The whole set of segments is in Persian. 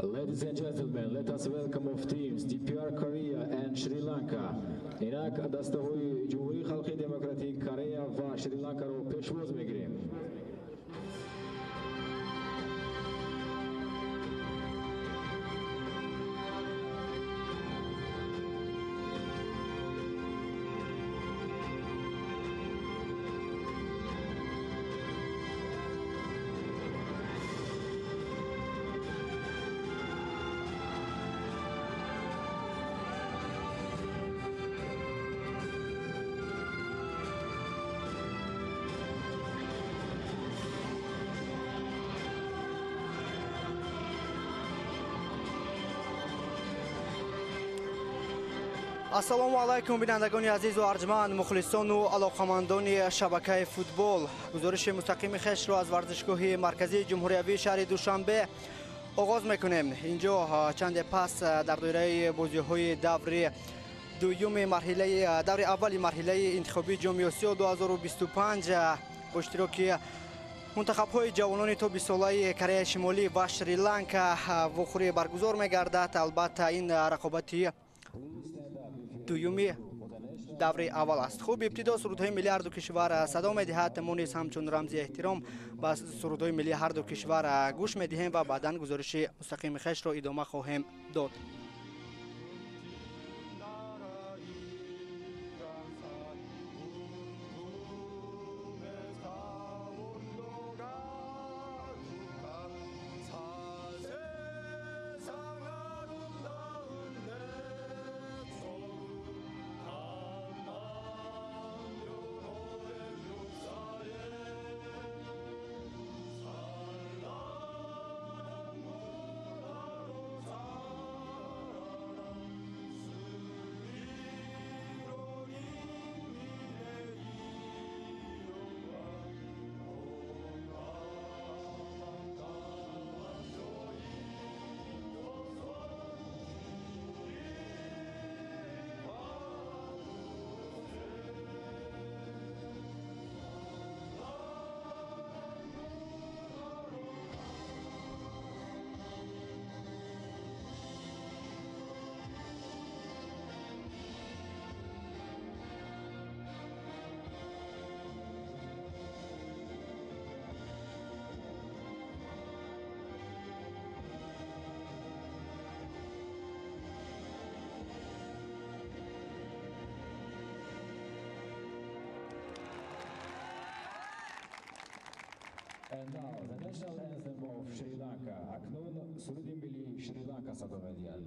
Ladies and gentlemen, let us welcome of teams DPR Korea and Sri Lanka. اینک دسته‌های جمهوری خلقی دموکراتیک کره و شری لانکا رو پیشواز میگیریم. ассалому алайкум бинандагони азизу арҷманд, мухлисону алоқамандони шабакаи футбол. гузориши мустақими хешро аз варзишгоҳи марказии ҷумҳуриявии шаҳри душанбе оғоз мекунем. инҷо чанде пас дар доираи бозиҳои даври аввали марҳилаи интихобии ҷоми осиё 2025 бо иштироки мунтахабҳои ҷавонони то 20 солаи Кореяи Шимолӣ ва Шри Ланка вохӯрӣ баргузор мегардад. албатта ин рақобати дуюми даври аввал аст. хуб, ибтидо сурудҳои миллии ҳарду кишвар садо медиҳад. мо низ ҳамчун рамзи эҳтиром ба сурудҳои миллии ҳарду кишвар гӯш медиҳем ва баъдан гузориши мустақими хешро идома хоҳем дод. And now the national anthem of Sri Lanka. Aknun Surudi Milli Sri Lanka sado medial.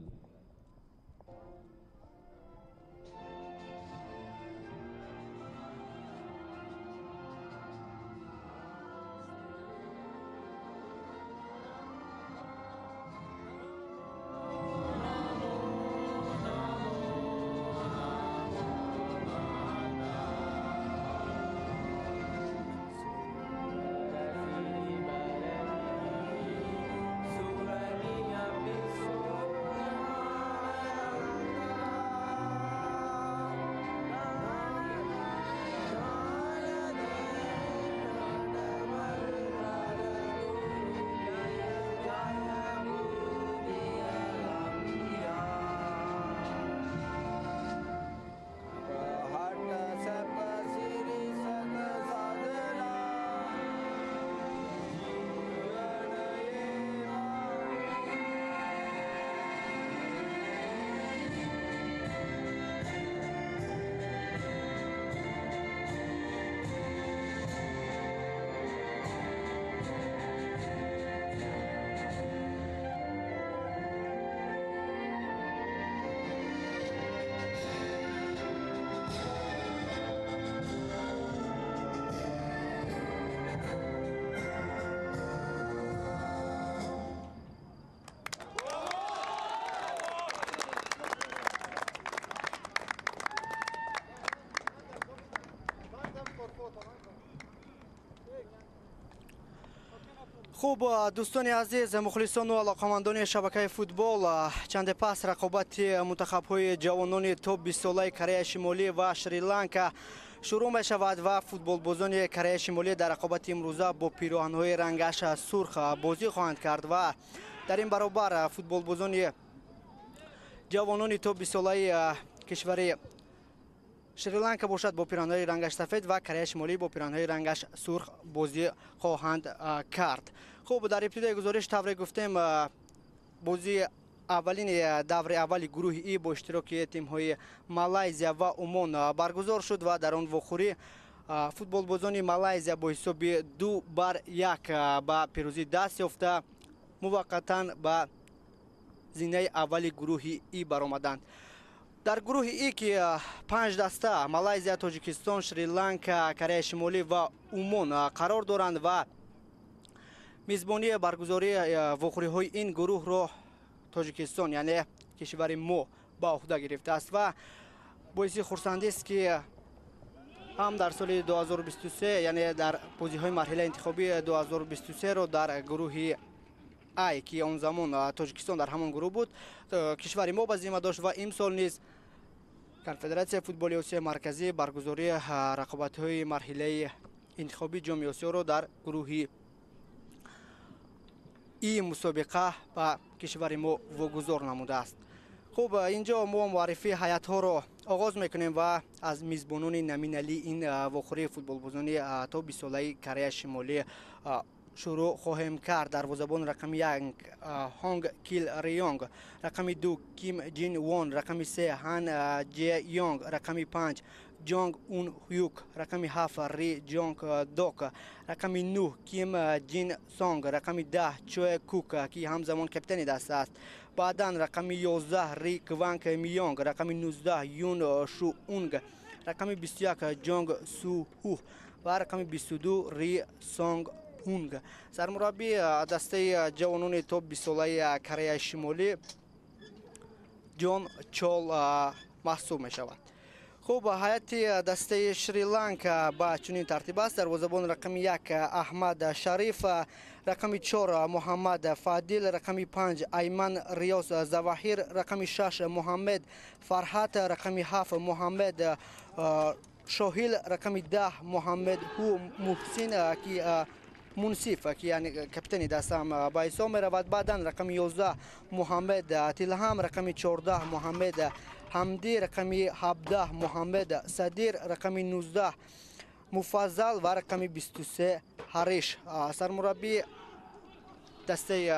хуб, дӯстони азиз, мухлисону алоқамандони шабакаи футбол, чанде пас рақобати мунтахабҳои ҷавонони то 20 солаи Кореяи Шимолӣ ва Шри Ланка шурӯъ мешавад ва футболбозони Кореяи Шимолӣ дар рақобати имрӯза бо пироҳанҳои рангаш сурх бозӣ хоҳанд кард ва дар ин баробар футболбозони ҷавонони то 20 солаи кишвари Шри-Ланка бошад бо пиранҳои рангаш сафед ва Кореяи Шимолӣ бо пиранҳои рангаш сурх бозӣ хоҳанд кард. хуб, дар ибтидои гузориш тавре гуфтем бозии аввалини даври аввали гурӯҳи И бо иштироки тимҳои Малайзия ва Умон баргузор шуд ва дар он вохӯрӣ футболбозони Малайзия бо ҳисоби 2-1 ба пирӯзӣ даст ёфта муваққатан ба зинаи аввали гурӯҳи И баромаданд. дар гурӯҳи И ки 5 даста Малайзия, Тоҷикистон, Шри-Ланка, Кореяи Шимолӣ ва Умон қарор доранд ва мизбонии баргузории вохӯриҳои ин гурӯҳро Тоҷикистон, яъне кишвари мо ба уҳда гирифтааст ва боиси хурсандист ки ҳам дар соли 2023 яъне дар бозиҳои марҳилаи интихобии 2023ро дар гурӯҳи Ай ки он замон Тоҷикистон дар ҳамон гурӯҳ буд кишвари мо ба зимма дошт ва имсол низ Конфедератсияи футболи Осиёи марказӣ баргузории рақобатҳои марҳилаи интихобии ҷоми Осиёро дар гурӯҳи И мусобиқа ба кишвари мо вогузор намудааст. хуб, инҷо мо муаррифии ҳайатҳоро оғоз мекунем ва аз мизбонони номиналии ин вохӯрии футболбозони то 20 солаи Кореяи Шимолӣ шуруъ хоҳем кард. дарвозабон рақами 1 Хонг Кил Риёнг, рақами 2 Ким Ҷин Вон, рақами 3 Хан Ҷе Ёнг, рақами 5 Ҷонг Ун Ҳюк, рақами 7 Ри Ҷонг Док, рақами 9 Ким Ҷин Сонг, рақами 10 Чоэ Кук ки ҳамзамон каптани даста аст. баъдан рақами 11 Ри Кванг Миёнг, рақами 19 Юн Шу Унг, рақами 21 Ҷонг Су Ҳу ва рақами 22 Ри Сонг Хунг. сармураббии дастаи ҷавонони то 20 солаи Кореяи Шимолӣ Ҷон Чол маҳсуб мешавад. хуб, ҳайати дастаи Шри-Ланка ба чунин тартиб аст. дарвозабон рақами 1 Аҳмад Шариф, рақами 4 Муҳаммад Фадил, рақами 5 Айман Риёз Заваҳир, рақами 6 Муҳаммед Фарҳат, рақами 7 Муҳаммед Шоҳил, рақами 10 Муҳаммед Ҳу Муҳсин ки Мунсиф ки яъне каптани дастам ба ҳисоб меравад. баъдан рақами 11 Муҳаммед Тилҳам, рақами 14 Муҳаммед Ҳамдӣ, рақами 17 Муҳаммед Садир, рақами 19 Муфаззал ва рақами 23 Ҳариш. сармураббии дастаи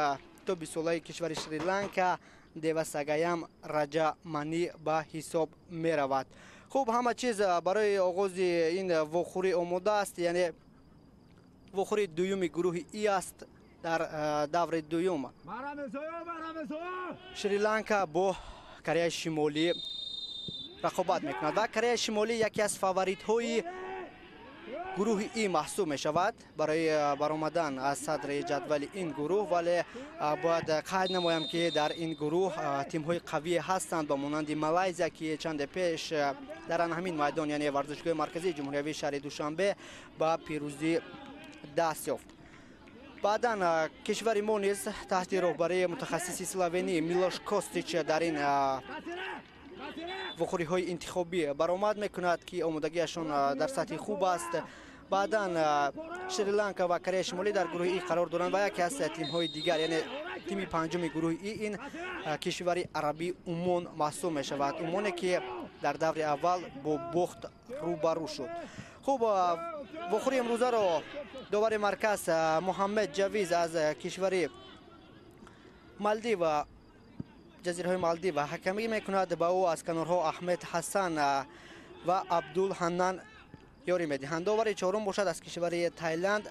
то 20 солаи кишвари Шри-Ланка Дева Сагаям Раҷа Мани ба ҳисоб меравад. хуб, ҳама чиз барои оғози ин вохӯрӣ омода аст, яъне вохӯрии дуюми гурӯҳи И аст. дар даври дуюм Шри-Ланка бо Кореяи Шимолӣ рақобат мекунад ва Кореяи Шимолӣ яке аз фаворитҳои гурӯҳи И маҳсуб мешавад барои баромадан аз садри ҷадвали ин гурӯҳ, вале бояд қайд намоям ки дар ин гурӯҳ тимҳои қавие ҳастанд ба монанди Малайзия ки чанде пеш дар ҳамин майдон, яъне варзишгоҳи марказии ҷумҳуриявии шаҳри Душанбе ба пирӯзӣ даст ёфт. баъдан кишвари мо низ таҳти роҳбарии мутахассиси словенӣ Милош Костич дар ин вохӯриҳои интихобӣ баромад мекунад ки омодагиашон дар сатҳи хуб аст. баъдан Шри-Ланка ва Кореяи Шимолӣ дар гурӯҳи И қарор доранд ва яке аз тимҳои дигар, яъне тими панҷуми гурӯҳи И ин кишвари арабӣ Умон маҳсуб мешавад. Умоне ки дар даври аввал бо бохт рӯбарӯ шуд. хуб, вохӯрии имрӯзаро довари марказ Муҳаммед Ҷавиз аз кишвари Малдив, ҷазираҳои Малдив ҳакамӣ мекунад. ба ӯ аз канорҳо Аҳмед Ҳасан ва Абдул Ҳаннан ёрӣ медиҳанд. довари чорум бошад аз кишвари Тайланд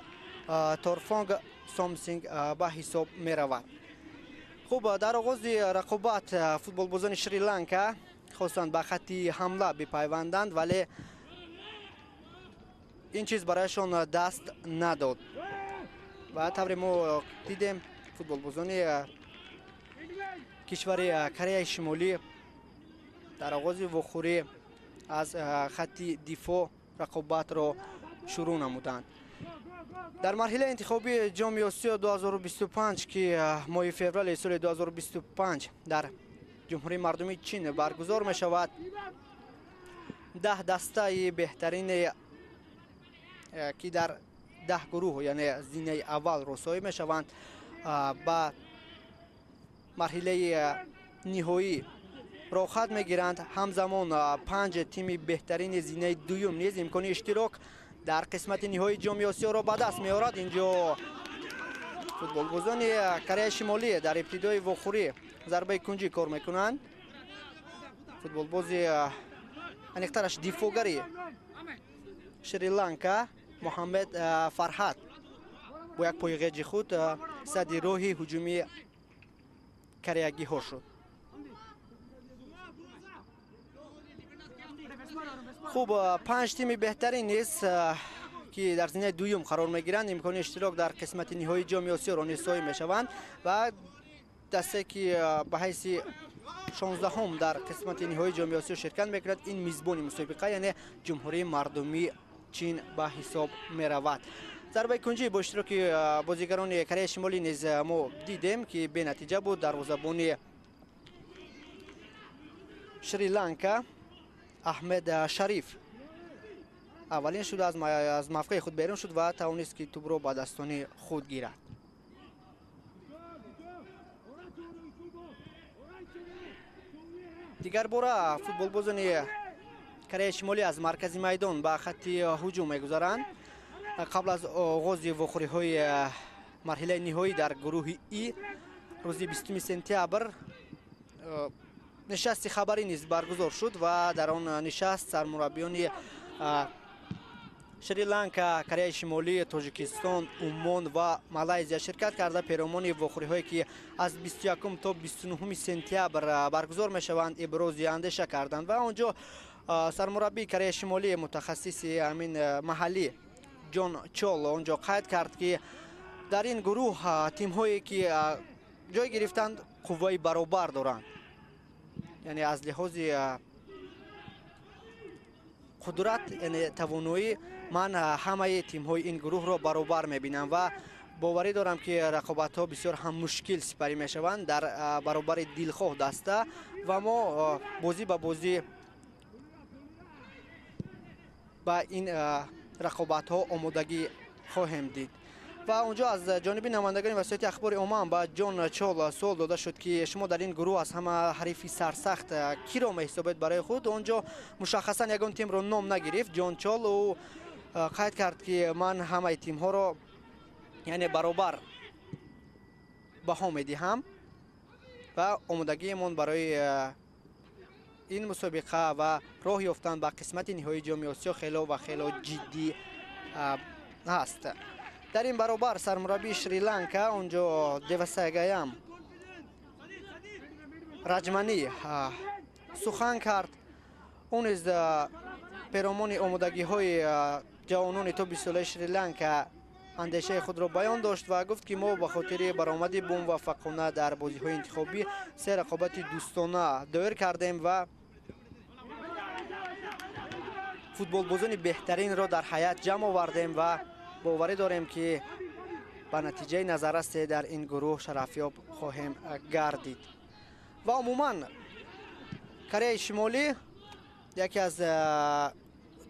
Торфонг Сомсинг ба ҳисоб меравад. хуб, дар оғози рақобат футболбозони Шри-Ланка хостанд ба хатти ҳамла бипайванданд, вале ин чиз барояшон даст надод ва тавре мо дидем футболбозони кишвари Кореяи Шимолӣ дар оғози вохӯрӣ аз хатти дифоъ рақобатро шурӯъ намуданд. дар марҳилаи интихобии ҷоми Осиё 2025 ки моҳи феврали соли 2025 дар ҷумҳурии мардумии Чин баргузор мешавад, 10 дастаи беҳтарини ки дар 10 гурӯҳ, яъне зинаи аввал росоӣ мешаванд, ба марҳилаи ниҳоӣ ро хат мегиранд. ҳамзамон 5 тими беҳтарини зинаи дуюм низ имкони иштирок дар қисмати ниҳоии ҷоми осиёро ба даст меорад. инҷо футболбозони Кореяи Шимолӣ дар ибтидои вохӯрӣ зарбаи кунҷӣ кор мекунанд. футболбози аниқтараш дифогари Шри-Ланка Муҳаммед Фарҳад бо як пои ғеҷи худ садди роҳи ҳуҷуми кореягиҳо шуд. хуб, 5 тими беҳтарин низ ки дар зинаи дуюм қарор мегиранд, имкони иштирок дар қисмати ниҳоии ҷоми осиёро нисоӣ мешаванд ва дасте ки ба ҳайси 16ум дар қисмати ниҳоии ҷоми осиё ширкат мекунад, ин мизбони мусобиқа яъне ҷумҳурии мардумии Чин ба ҳисоб меравад. зарбаи кунҷӣ бо иштироки бозигарони Кореяи Шимолӣ низ мо дидем ки бенатиҷа буд. дарвозабони Шри-Ланка Аҳмед Шариф аввалин шуда аз мавқеи худ берун шуд ва тавонист ки тӯбро ба дастони худ гирад. дигар бора футболбозони Кореяи Шимолӣ аз маркази майдон ба хатти ҳуҷум мегузаранд. қабл аз оғози вохӯриҳои марҳилаи ниҳоӣ дар гурӯҳи И рӯзи 20 сентябр нишасти хабарӣ низ баргузор шуд ва дар он нишаст сармураббиёни Шри-Ланка, Кореяи Шимолӣ, Тоҷикистон, Умон ва Малайзия ширкат карда пиромони вохӯриҳое ки аз 21 то 29 сентябр баргузор мешаванд ибрози андеша карданд ва онҷо сармураббии Кореяи Шимолӣ мутахассиси ҳамин маҳаллӣ Ҷон Чол онҷо қайд кард ки дар ин гурӯҳ тимҳое ки ҷой гирифтанд қувваи баробар доранд, яъне аз лиҳози қудрат, яъне тавоноӣ ман ҳамаи тимҳои ин гурӯҳро баробар мебинам ва боварӣ дорам ки рақобатҳо бисёр ҳам мушкил сипарӣ мешаванд дар баробари дилхоҳ даста ва мо бозӣ ба бозӣ ба ин рақобатҳо омодагӣ хоҳем дид. ва онҷо аз ҷониби намояндагони васоити ахбори омма ба Ҷон Чол суол дода шуд ки шумо дар ин гурӯҳ аз ҳама ҳарифи сарсахт киро меҳисобед барои худ? онҷо мушаххасан ягон тимро ном нагирифт. Ҷон Чол ӯ қайд кард ки ман ҳамаи тимҳоро яъне баробар баҳо медиҳам ва омодагиемон барои ин мусобиқа ва роҳ ёфтан ба қисмати ниҳоии ҷоми осиё хело ва хело ҷиддӣ ҳаст. дар ин баробар сармураббии Шри-Ланка онҷо Девасагаям Раҷманӣ сухан кард. ӯ низ пиромони омодагиҳои ҷавонони то 20 солаи Шри-Ланка андешаи худро баён дошт ва гуфт ки мо ба хотири баромади бо муваффақона дар бозиҳои интихобӣ се рақобати дӯстона доир кардем ва футболбозони беҳтаринро дар ҳайат ҷамъ овардем ва боварӣ дорем ки ба натиҷаи назаррасе дар ин гурӯҳ шарафёб хоҳем гардид. ва умуман Кореяи Шимолӣ яке аз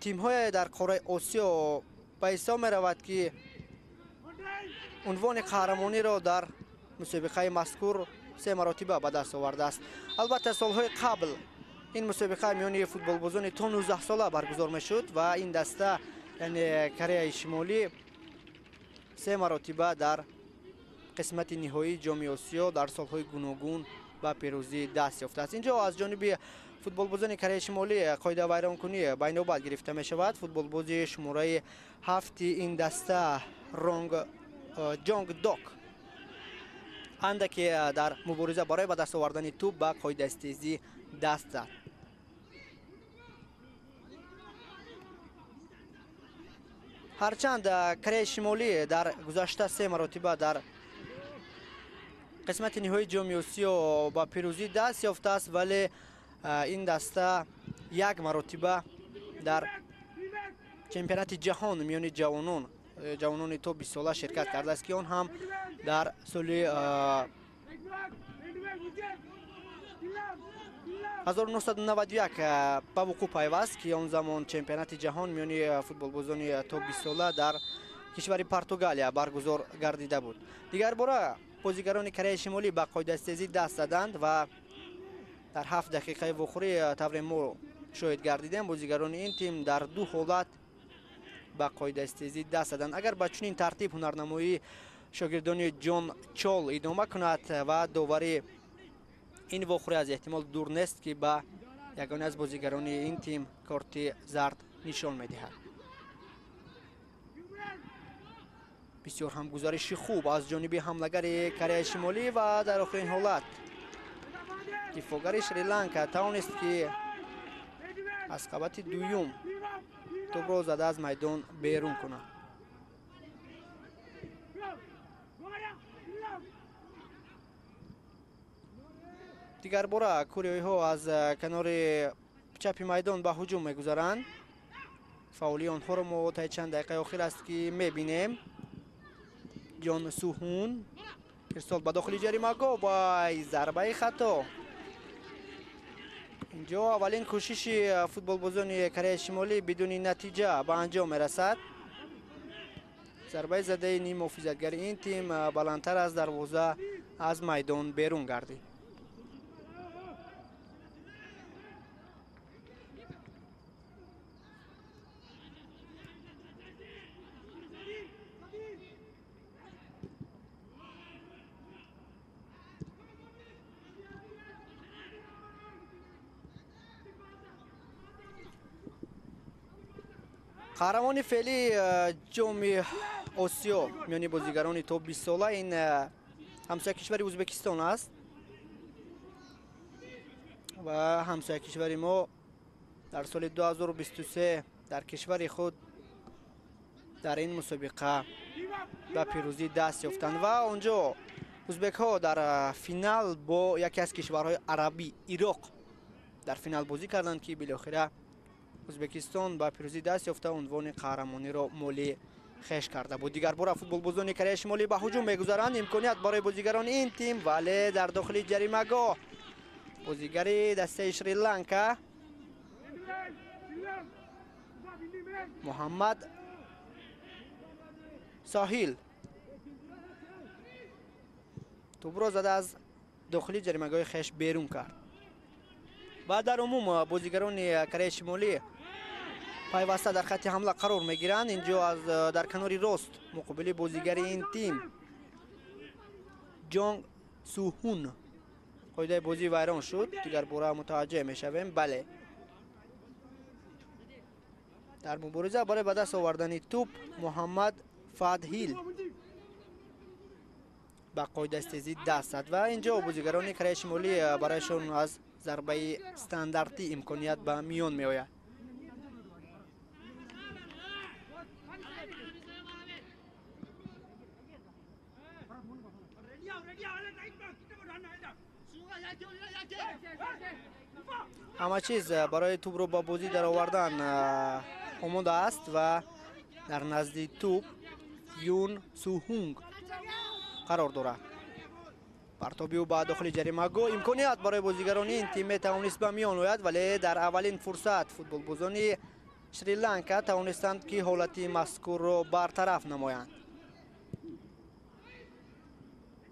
тимҳое дар қораи Осиё ба ҳисоб меравад ки унвони қаҳрамониро дар мусобиқаи мазкур 3 маротиба ба даст овардааст. албатта солҳои қабл ин мусобиқа миёни футболбозони то 19 сола баргузор мешуд ва ин даста яъне Кореяи Шимолӣ 3 маротиба дар қисмати ниҳоии ҷоми Осиё дар солҳои гуногун ба пирӯзӣ даст ёфтааст. инҷо аз ҷониби футболбозони Кореяи Шимолӣ қоидавайронкунӣ байнобат гирифта мешавад. футболбози шумораи 7 ин даста Ҷонг Док андаке дар мубориза барои ба даст овардани тӯб ба қоидастезӣ даст зад. ҳарчанд Кореяи Шимолӣ дар гузашта 3 маротиба дар қисмати ниҳоии ҷоми Осиё ба пирӯзӣ даст ёфтааст, вале ин даста 1 маротиба дар чемпионати ҷаҳон миёни ҷавонони то 20 сола ширкат кардааст ки он ҳам дар соли 1991 ба вуқӯъ пайваст ки он замон чемпионати ҷаҳон миёни футболбозони то 20 сола дар кишвари Португалия баргузор гардида буд. дигар бора بازیگران کره شمالی به قاعده‌سازی دست دادند و در 7 دقیقه وخوری طور ما شاهد گردیدیم بازیگران این تیم در 2 حالت به قاعده‌سازی دست دادند. اگر با چنین ترتیب هنرنمایی شاگردان جان چال ادامه کند و داوری این وخوری از احتمال دور نیست که به یگانه از بازیگران این تیم کارت زرد نشان می‌دهد. بسیار هم گزارش خوب از جانب حمله‌گر کره شمالی و در آخرین حالت دفاعگر شریلانکا توانست که از قبط دوم توپ را زده از میدان بیرون کند. دیگر باره کوریایی ها از کنار چپ میدان به هجوم میگذارند. فاولی آنها را ما تا چند دقیقه آخر است که میبینیم. جان سوهون ارسال به داخل جریمه گاه و ضربه خطا. اینجا اولین کوشش فوتبال بازان کره شمالی بدون نتیجه به انجام میرسد. ضربه زده نیم محافظتگر این تیم بلندتر از دروازه از میدان بیرون گردید. قهرمان فعلی جام آسیا میان بازیگران تا 20 ساله این همسایه کشور ازبکستان است و همسایه کشور ما در سال 2023 در کشور خود در این مسابقه به پیروزی دست یافتند و آنجا ازبک ها در فینال با یکی از کشورهای عربی عراق در فینال بازی کردند که بالاخره ازبکستان با پیروزی دست یافته عنوان قهرمانی را مالی خیش کرده بود. دیگر باره فوتبال بازان کره شمالی به هجوم میگذارند. امکانیت برای بازیگران این تیم ولی در داخل جریمه گاه بازیگر دسته شریلانکا محمد ساحل توپ را زده از داخل جریمه گاه خیش بیرون کرد و در عموم بازیگران کره شمالی پیوسته در خط حمله قرار میگیرند. اینجا از در کنار راست مقابل بازیگر این تیم جان سوهون قاعده بازی ویران شد. دیگر باره متوجه میشویم. بله در مبارزه برای به دست آوردن توپ محمد فادهیل به قاعده‌سازی دست زد و اینجا بازیگران کره شمالی برایشان از ضربه استانداردی امکانیت به میان می آید. همه چیز برای توپ رو با بازی در آوردن آماده است و در نزد توپ یون سوهونگ قرار دارد. پرتابی او با داخل جریمه گاه امکانیت برای بازیگران این تیم توانست به میان آید ولی در اولین فرصت فوتبال بازان شریلانکا توانستند که حالت مذکور را برطرف نمایند.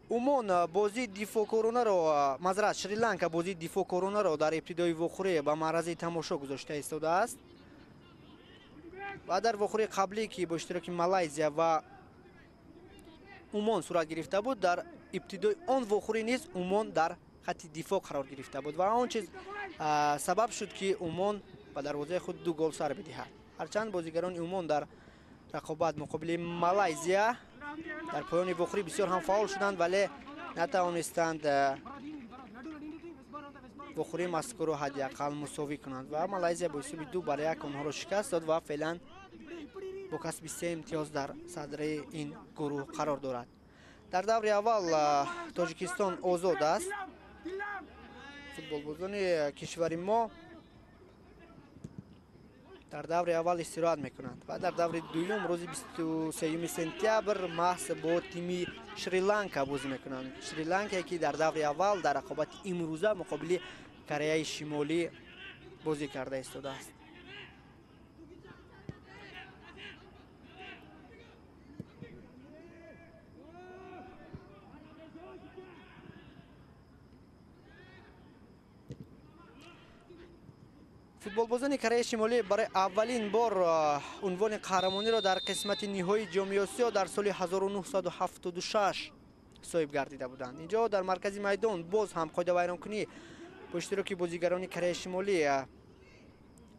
عموما بازی دفاع کورونه را معذرت شریلانکا بازی دفاع کورونه را در ابتدای وخوری به معرض تماشا گذاشته ایستاده است و در وخوری قبلی که با اشتراک مالایزیا و عمان صورت گرفته بود در ابتدای آن وخوری نیز عمان در خط دفاع قرار گرفته بود و آن چیز سبب شد که عمان به دروازه خود 2 گل سر بدهد. هرچند بازیگران عمان در رقابت مقابل مالایزیا در پایان وخوری بسیار هم فعال شدند ولی نتوانستند وخوری مذکور را حداقل مساوی کنند و مالایزیا با حساب 2-1 آنها را شکست داد و فعلا با کسب 3 امتیاز در صدر این گروه قرار دارد. در دور اول تاجیکستان آزاد است. فوتبال بازان کشور ما در دور اول استراحت میکنند و در دور دوم روز 23 سپتامبر محض با تیم شریلانکا بازی میکنند. شریلانکا که در دور اول در رقابت امروزه مقابل کره شمالی بازی کرده ایستاده است. футболбозони Кореяи Шимолӣ барои аввалин бор унвони қаҳрамониро дар қисмати ниҳоии Ҷомеи Осиё дар соли 1976 соҳиб гардида буданд. Инҷо дар маркази майдон боз ҳам қоидавайронкунӣ бо иштироки бозигарони Кореяи Шимолӣ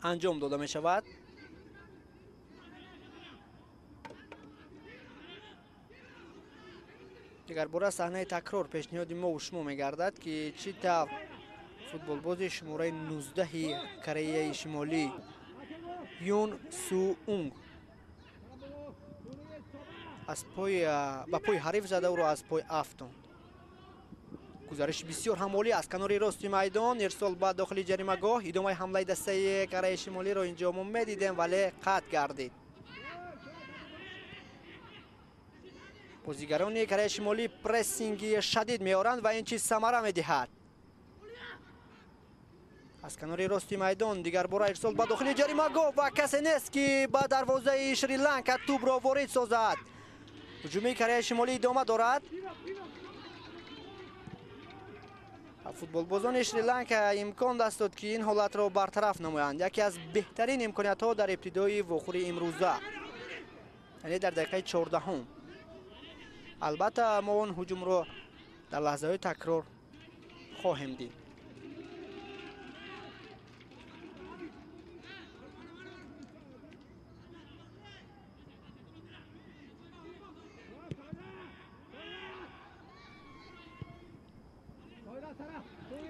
анҷом дода мешавад. дигarbора саҳнаи такрор пешниҳоди мову шумо мегардад ки чӣ тавр футболбози шумораи 19-и Кореяи Шимолӣ Юн Су-унг ба пой ҳариф зада ӯро аз пой афтонд. гузариши бисёр ҳамолӣ аз канори рости майдон, ирсол ба дохили ҷаримагоҳ. идомаи ҳамлаи дастаи Кореяи Шимолиро инҷо мо медидем, вале қатъ гардид. бозигарони Кореяи Шимолӣ прессинги шадид меоранд ва ин чиз самара медиҳад. аз канори рости майдон дигарбора ирсол ба дохили ҷаримагоҳ ва касе нест ки ба дарвозаи Шри-Ланка тӯбро ворид созад. ҳуҷуми Кореяи Шимолӣ идома дорад. футболбозони Шри-Ланка имкон даст дод ки ин ҳолатро бартараф намоянд. яке аз беҳтарин имкониятҳо дар ибтидои вохӯри имрӯза, яъне дар дақиқаи 14. албатта мо он ҳуҷумро дар лаҳзаҳои такрор хоҳем дид.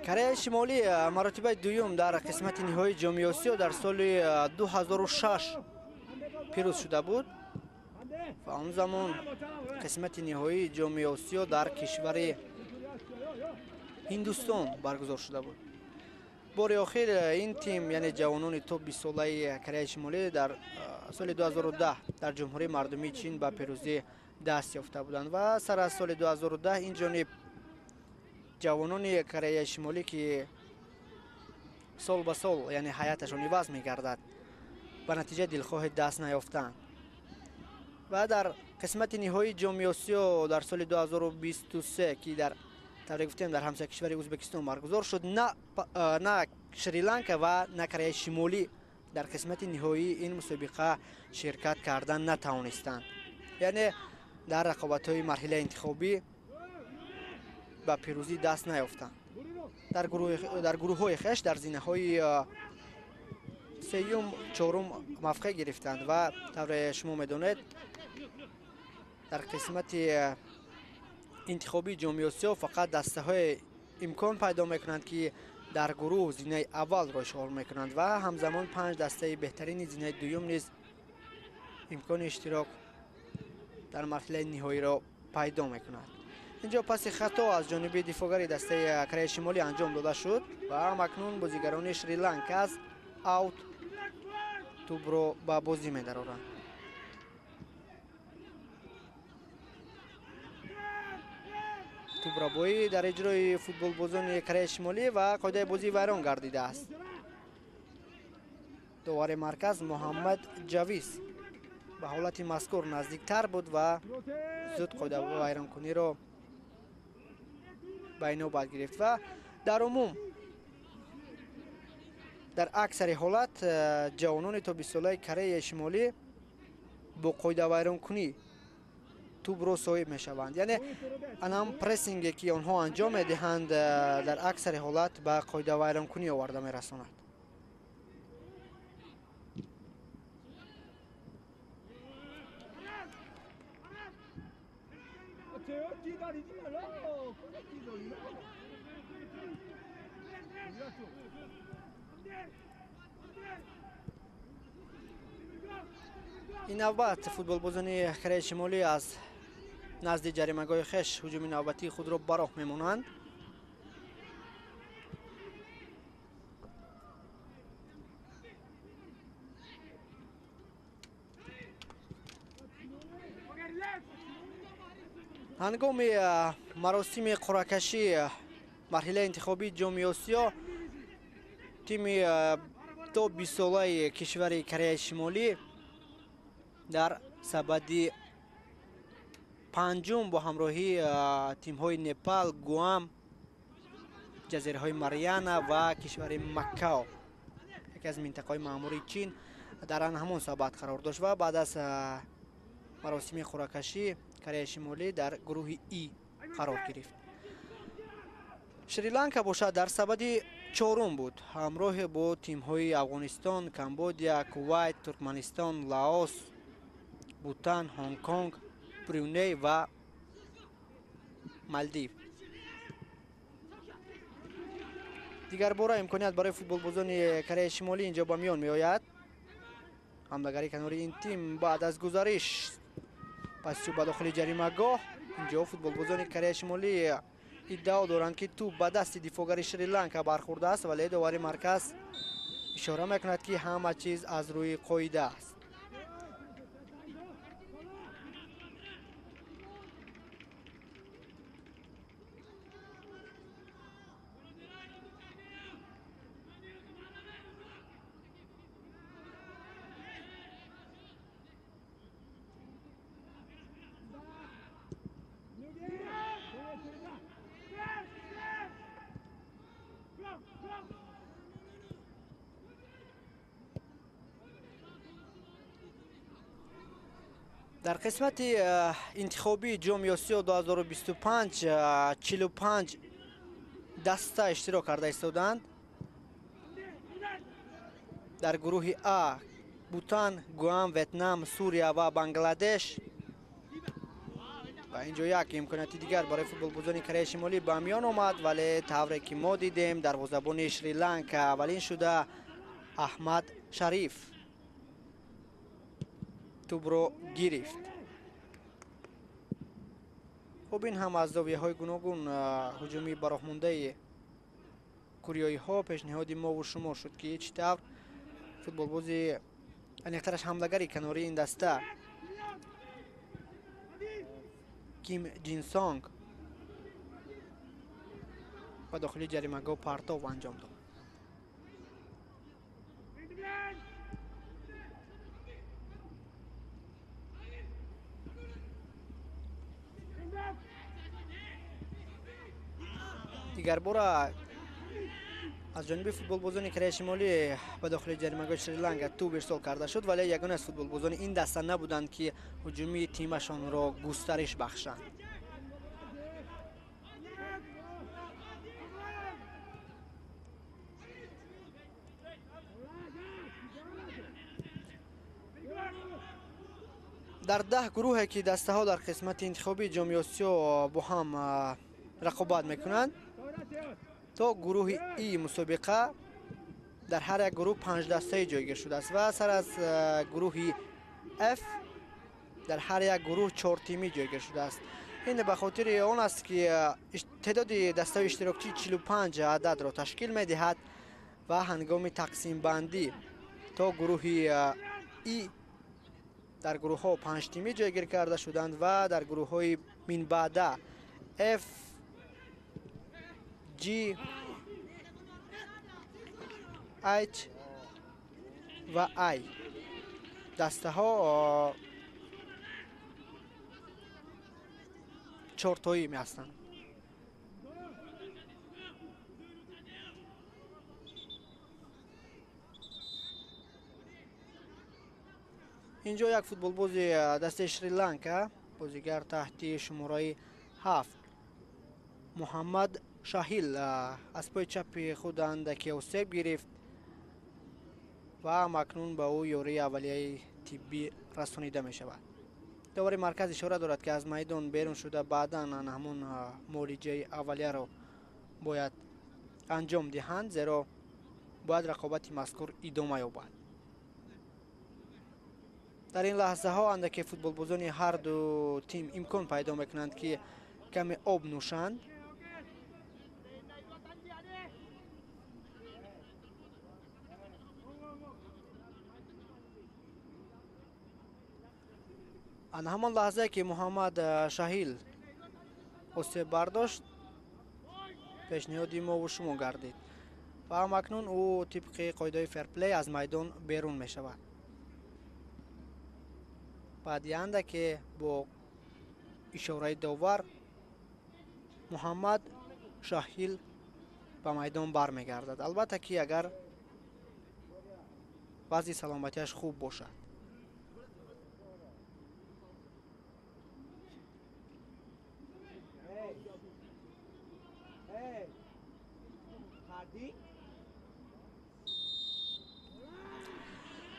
Кореяи Шимолӣ маротибаи дуюм дар қисмати ниҳоии Ҷомеи Осиё дар соли 2006 пирӯз шуда буд ва он замон қисмати ниҳоии Ҷомеи Осиё дар кишвари Ҳиндустон баргузор шуда буд. бори охир ин тим, яъне ҷавонони то 20 солаи Кореяи Шимолӣ дар соли 2010 дар ҷумҳурии мардумии Чин ба пирӯзӣ даст ёфта буданд ва сар аз соли 2010 ин ҷониб ҷавонони Кореяи Шимолӣ ки сол ба сол, яъне ҳайаташон иваз мегардад, ба натиҷаи дилхоҳи даст наёфтанд. ва дар қисмати ниҳоии Ҷомеи Осиё дар соли 2023 ки дар тавре гуфтем дар ҳамсояи кишвари Ӯзбекистон баргузор шуд, на Шри-Ланка ва на Кореяи Шимолӣ дар қисмати ниҳоии ин мусобиқа ширкат кардан натавонистанд. яъне дар рақобатҳои марҳилаи интихобӣ ба пирӯзӣ даст наёфтанд. дар гурӯҳҳои хеш дар зинаҳои сеюм, чорум мавқеъ гирифтанд ва тавре шумо медонед дар қисмати интихобии Ҷомеи Осиё фақат дастаҳое имкон пайдо мекунанд ки дар гурӯҳ зинаи аввалро ишғол мекунанд ва ҳамзамон 5 дастаи беҳтарини зинаи дуюм низ имкони иштирок дар марҳилаи ниҳоиро пайдо мекунад. инҷо паси хато аз ҷониби дифоъгари дастаи Кореяи Шимолӣ анҷом дода шуд ва макнун бозигарони Шри-Ланка аз аут тӯбро ба бозӣ медароранд. тӯбрабоӣ дар иҷрои футболбозони Кореяи Шимолӣ ва қоидаи бозӣ вайрон гардидааст. довари марказ Муҳаммад Ҷавис ба ҳолати мазкур наздиктар буд ва зуд қоидавайронкуниро ба инобат гирифт ва дар умум дар аксари ҳолат ҷавонони то 20 солаи Кореяи Шимолӣ бо қоидавайронкунӣ тӯбро соҳиб мешаванд. яъне анам прессинге ки онҳо анҷом медиҳанд дар аксари ҳолат ба қоидавайронкунӣ оварда мерасонад. ин навбат футболбозони Кореяи Шимолӣ аз назди ҷаримагоҳи хеш ҳуҷуми навбатии худро ба роҳ мемонанд. ҳангоми маросими қуръакашӣ марҳилаи интихобии Ҷомеи Осиё, тими то 20 солаи кишвари Кореяи Шимолӣ дар сабади панҷум бо ҳамроҳии тимҳои Непал, Гуам, ҷазираҳои Мариана ва кишвари Макао یکی از منطقه‌های مأموری چین در آن همان سبد قرار داشت و بعد از مراسم قرعه‌کشی کره شمالی در گروه ای قرار گرفت. شریلانکا باشد در سبد چهارم بود، همراه با تیم‌های افغانستان، کمبودیا، کویت، ترکمنستان، لاوس، بوتان، هنگ کنگ، برونی و مالدیو. دیگر باره امکانیت برای فوتبالبازان کره شمالی اینجا با میان می آید. حمله‌گری کناری این تیم بعد از گزارش پس توپ به داخل جریمه‌گاه. اینجا فوتبالبازان کره شمالی ادعا دارند که توپ به دست دفاعگر شریلانکا برخورده است، ولی داور مرکز اشاره میکند که همه چیز از روی قاعده است. در قسمت انتخابی جام آسیا 2025 45 دسته اشتراک کرده ایستادند. در گروه آ بوتان، گوام، ویتنام، سوریه و بنگلادش. و اینجا یک امکانیت دیگر برای فوتبالبازان کره شمالی به میان آمد، ولی طوری که ما دیدیم دروازه‌بان شریلانکا اولین شده احمد شریف توپ رو گرفت. خب این هم از زاویه‌های گوناگون هجومی براهمانده کوریایی ها پیشنهاد ما و شما شد که هیچ طور فوتبالبازی انیخترش حمله‌گری کناری این دسته کیم جین سانگ و داخلی جریمه‌گاه پرتاب انجام داد. دیگر باره از جانب فوتبالبازان کره شمالی به داخل جریمه‌گاه شریلانکا توپ ارسال کرده شد، ولی یگانه از فوتبالبازان این دسته نبودند که هجومی تیمشان را گسترش بخشند. در 10 گروه که دسته ها در قسمت انتخابی جام آسیا با هم رقابت میکنند. تا گروه ای مسابقه در هر یک گروه 5 دسته جایگیر شده است و سر از گروه اف در هر یک گروه 4 تیمی جایگیر شده است. این به خاطر آن است که تعداد دسته اشتراکی 45 عدد را تشکیل می‌دهد و هنگام تقسیم بندی تا گروه ای در گروه ها 5 تیمی جایگیر کرده شدند و در گروه های من بعد اف، جی، ایچ و آی دسته ها 4 تایی می هستند. اینجا یک فوتبالباز دسته شریلانکا بازیگر تحت شماره 7 محمد شاهیل از پای چپ خود اندکی آسیب گرفت و مکنون به او یاری اولیه طبی رسانیده می شود. داور مرکز اشاره دارد که از میدان بیرون شده بعدا همون معالجه اولیه را باید انجام دهند، زیرا باید رقابت مذکور ادامه یابد. در این لحظه ها اندکی فوتبالبازان هر دو تیم امکان پیدا میکنند که کمی آب نوشند. ان همان لحظه که محمد شاهیل آسیب برداشت پیشنهاد ما و شما گردید و اکنون او طبق قاعده فرپلی از میدان بیرون می شود. بعد که با اشاره داور محمد شاهیل به میدان برمیگردد. البته که اگر وضع سلامتیش خوب باشد.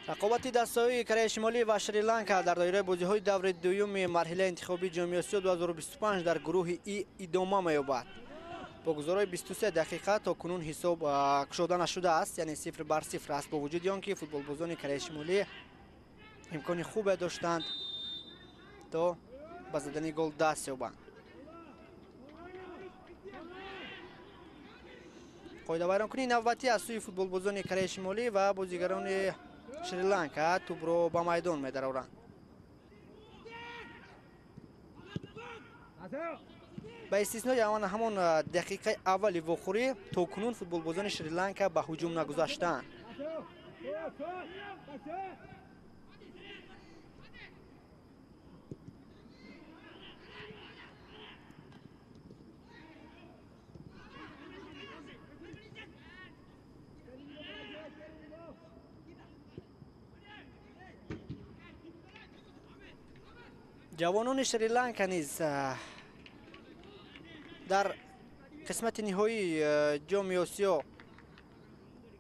رقابت دسته‌های کره شمالی و شریلانکا در دایره بازی‌های دور دوم مرحله انتخابی جام آسیا 2025 در گروه ای ادامه می‌یابد. با گذرای 23 دقیقه تا کنون حساب کشوده نشده است، یعنی 0-0 است، با وجود آنکه فوتبالبازان کره شمالی امکان خوب داشتند تا به زدن گل دست یابند. قاعده ویرانکنی نوبتی از سوی فوتبالبازان کره شمالی و بازیگران شریلانکا توپ رو به میدان می‌درآورند. به استثنای همان دقیقه اول واخوری تا کنون فوتبالبازان شریلانکا به هجوم نگذاشتند. جوانان شریلانکا نیز در قسمت نهایی جام آسیا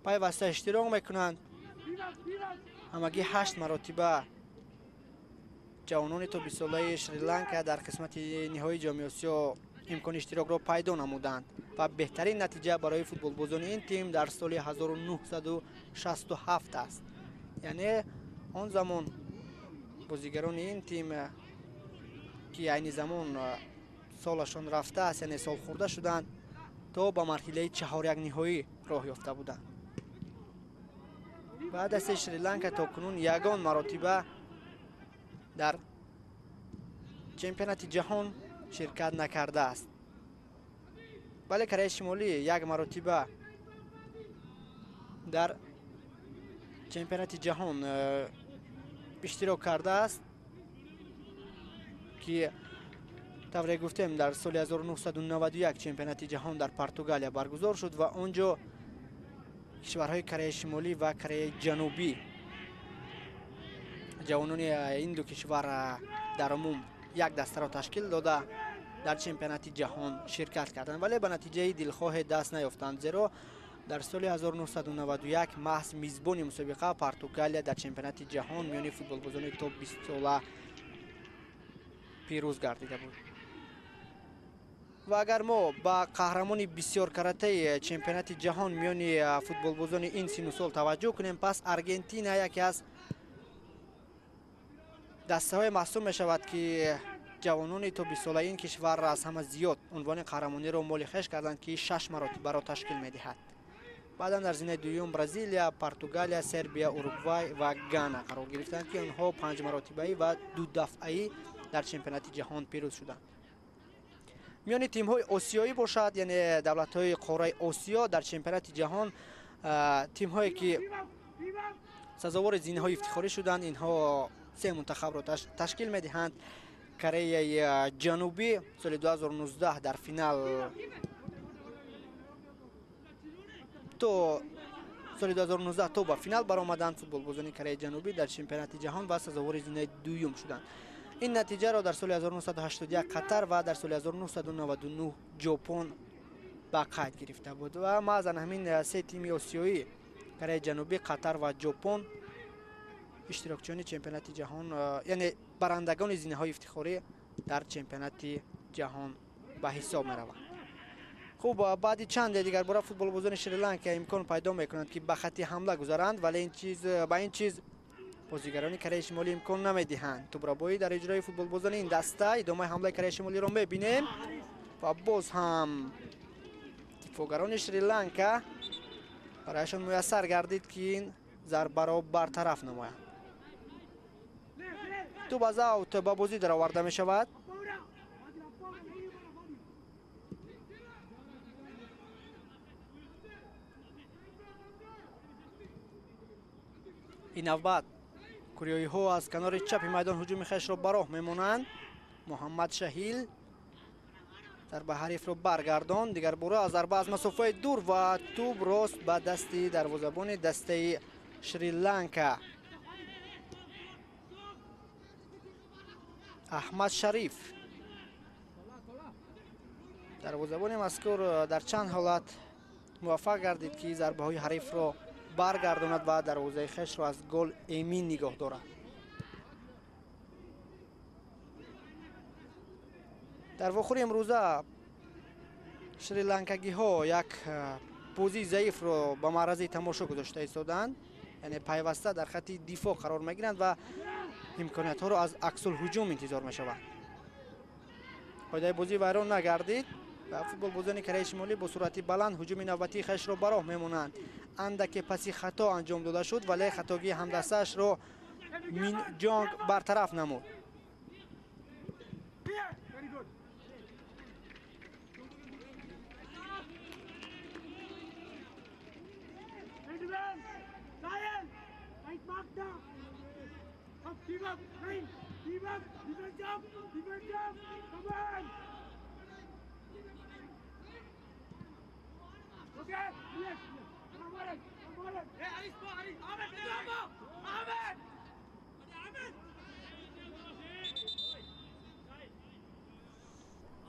پیوسته اشتراک میکنند. همگی 8 مرتبه جوانان تا 20 ساله شریلانکا در قسمت نهایی جام آسیا امکان اشتراک را پیدا نمودند و بهترین نتیجه برای فوتبالبازان این تیم در سال 1967 است. یعنی آن زمان بازیگران این تیم که این زمان سالشان رفته است، یعنی سال خورده شدند، تا به مرحله 4 نهایی راه یافته بودند. بعد از شریلانکا تا کنون یگان مرتبه در چمپیونات جهان شرکت نکرده است. ولی کره شمالی یک مرتبه در چمپیونات جهان اشتراک کرده است که طوری گفتیم در سال 1991 چمپیونات جهان در پرتغال برگزار شد و آنجا کشورهای کره شمالی و کره جنوبی جوانان این دو کشور در عموم یک دسته را تشکیل داده در چمپیونات جهان شرکت کردند، ولی به نتیجه دلخواه دست نیافتند، زیرا در سال 1991 محض میزبان مسابقه پرتغال در چمپیونات جهان میان فوتبالبازان تا 20 ساله پیروز گردیده بود. و اگر ما با قهرمانی بسیار کرده چمپیونات جهان میان فوتبالبازان این سن و سال توجه کنیم، پس ارژانتین یکی از دسته های محسوب می شود که جوانان تا 20 ساله این کشور را از همه زیاد عنوان قهرمانی را مال خویش کردند که 6 مرتبه را تشکیل می دهد. بعدا در زمینه دوم برزیل، پرتغال، سربیا، اروگوئه و گانا قرار گرفتند که آنها 5 مرتبه و 2 دفعه در چمپیونات جهان پیروز شدند. میان تیم های آسیایی باشد، یعنی دولت های قاره آسیا در چمپیونات جهان، تیم هایی که سزاوار زینه های افتخاری شدند، اینها 3 منتخب را تشکیل می دهند. کره جنوبی سال 2019 در فینال تو به فینال برآمدند. فوتبالبازان کره جنوبی در چمپیونات جهان و سزاوار زینه دوم شدند. این نتیجه را در سال 1981 قطر و در سال 1999 ژاپن به قید گرفته بود و محض همین 3 تیم آسیایی کره جنوبی، قطر و ژاپن اشتراکچیان چمپیونات جهان، یعنی برندگان زینه های افتخاری در چمپیونات جهان به حساب می روند. خوب، بعد چند دیگر برای فوتبالبازان شریلانکا امکان پیدا میکنند که به خط حمله گذارند، ولی این چیز بازیگران کره شمالی امکان نمیدهند. توبرابایی در اجرای فوتبالبازان این دسته ادامه حمله کره شمالی را میبینیم و باز هم دفاعگران شریلانکا برایشان میسر گردید که این ضربه را برطرف نمایند. توپ از اوت به بازی در آورده می شود. این نوبت کوریایی ها از کنار چپ میدان هجوم خویش را براه میمانند. محمد شهیل ضربه حریف را برگردان، دیگر باره از ضربه از مسافه دور و توپ راست به دستی دروازه‌بان دسته شریلانکا احمد شریف دروازه‌بان مذکور در چند حالت موفق گردید که ضربه های حریف را برگرداند و دروازه خویش را از گل امین نگاه دارد. در واخور امروزه شریلانکاگی ها یک پوزی ضعیف را به معرض تماشا گذاشته ایستادند، یعنی پیوسته در خط دفاع قرار میگیرند و امکانیت ها را از عکس الهجوم انتظار می شود. قاعده بازی ویران نگردید و فوتبال بازان کره شمالی با سرعت بلند هجوم نوبتی خیش را براه میمونند. اندک پسی خطا انجام داده شد ولی خطاگی همدستش را مین جانگ برطرف نمود.